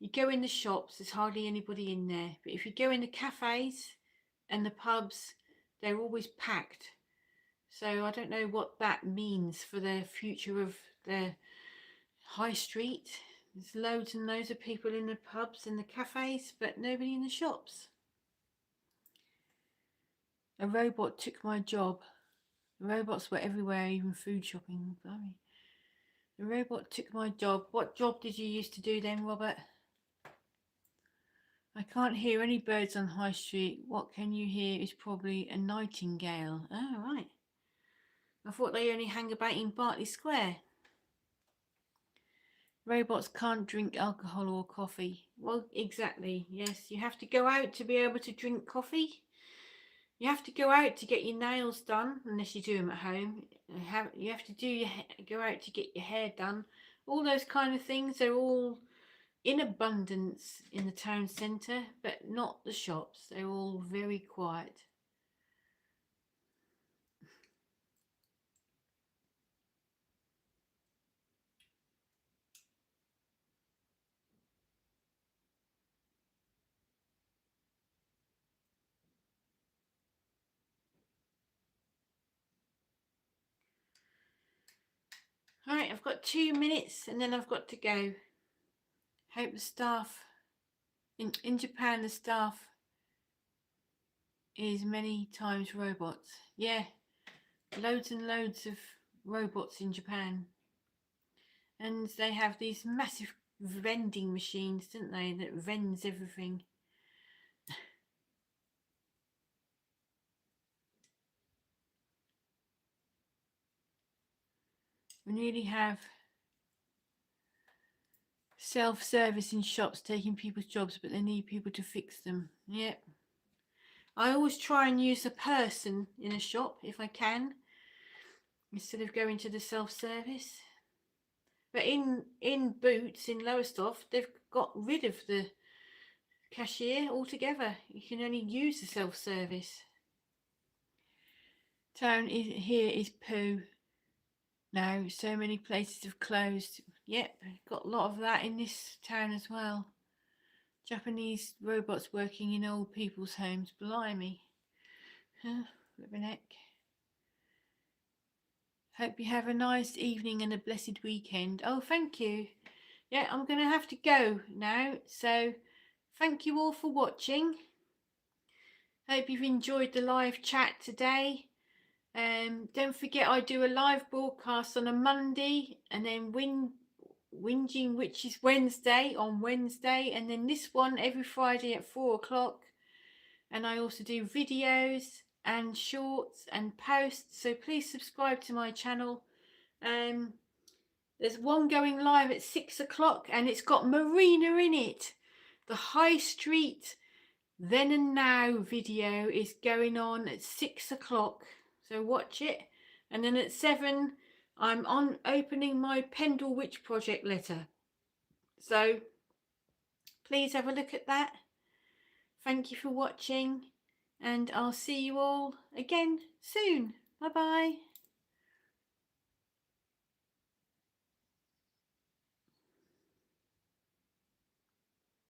you go in the shops, there's hardly anybody in there. But if you go in the cafes and the pubs, they're always packed. So I don't know what that means for the future of the high street. There's loads and loads of people in the pubs and the cafes, but nobody in the shops. A robot took my job. The robots were everywhere, even food shopping. Blimey. The robot took my job. What job did you used to do then, Robert? I can't hear any birds on High Street. What can you hear is probably a nightingale. Oh, right. I thought they only hang about in Berkeley Square. Robots can't drink alcohol or coffee. Well, exactly. Yes, you have to go out to be able to drink coffee. You have to go out to get your nails done, unless you do them at home. You have to go out to get your hair done. All those kind of things are all in abundance in the town centre, but not the shops. They're all very quiet. All right, I've got 2 minutes and then I've got to go. Hope the staff in Japan, the staff is many times robots. Yeah, loads and loads of robots in Japan. And they have these massive vending machines, don't they, that vends everything. We nearly have self-service in shops taking people's jobs, but they need people to fix them. Yep. I always try and use a person in a shop if I can, instead of going to the self-service. But in Boots, in Lowestoft, they've got rid of the cashier altogether. You can only use the self-service. Town here is poo. Now, so many places have closed. Yep, got a lot of that in this town as well. Japanese robots working in old people's homes. Blimey. Flippin' heck. Hope you have a nice evening and a blessed weekend. Oh, thank you. Yeah, I'm going to have to go now. So, thank you all for watching. Hope you've enjoyed the live chat today. Don't forget I do a live broadcast on a Monday, and then Whinging Witches Wednesday on Wednesday, and then this one every Friday at 4 o'clock. And I also do videos and shorts and posts, so please subscribe to my channel. There's one going live at 6 o'clock and it's got Marina in it. The High Street Then and Now video is going on at 6 o'clock, so watch it. And then at 7 I'm on opening my Pendle Witch Project letter, so please have a look at that. Thank you for watching, and I'll see you all again soon. Bye bye.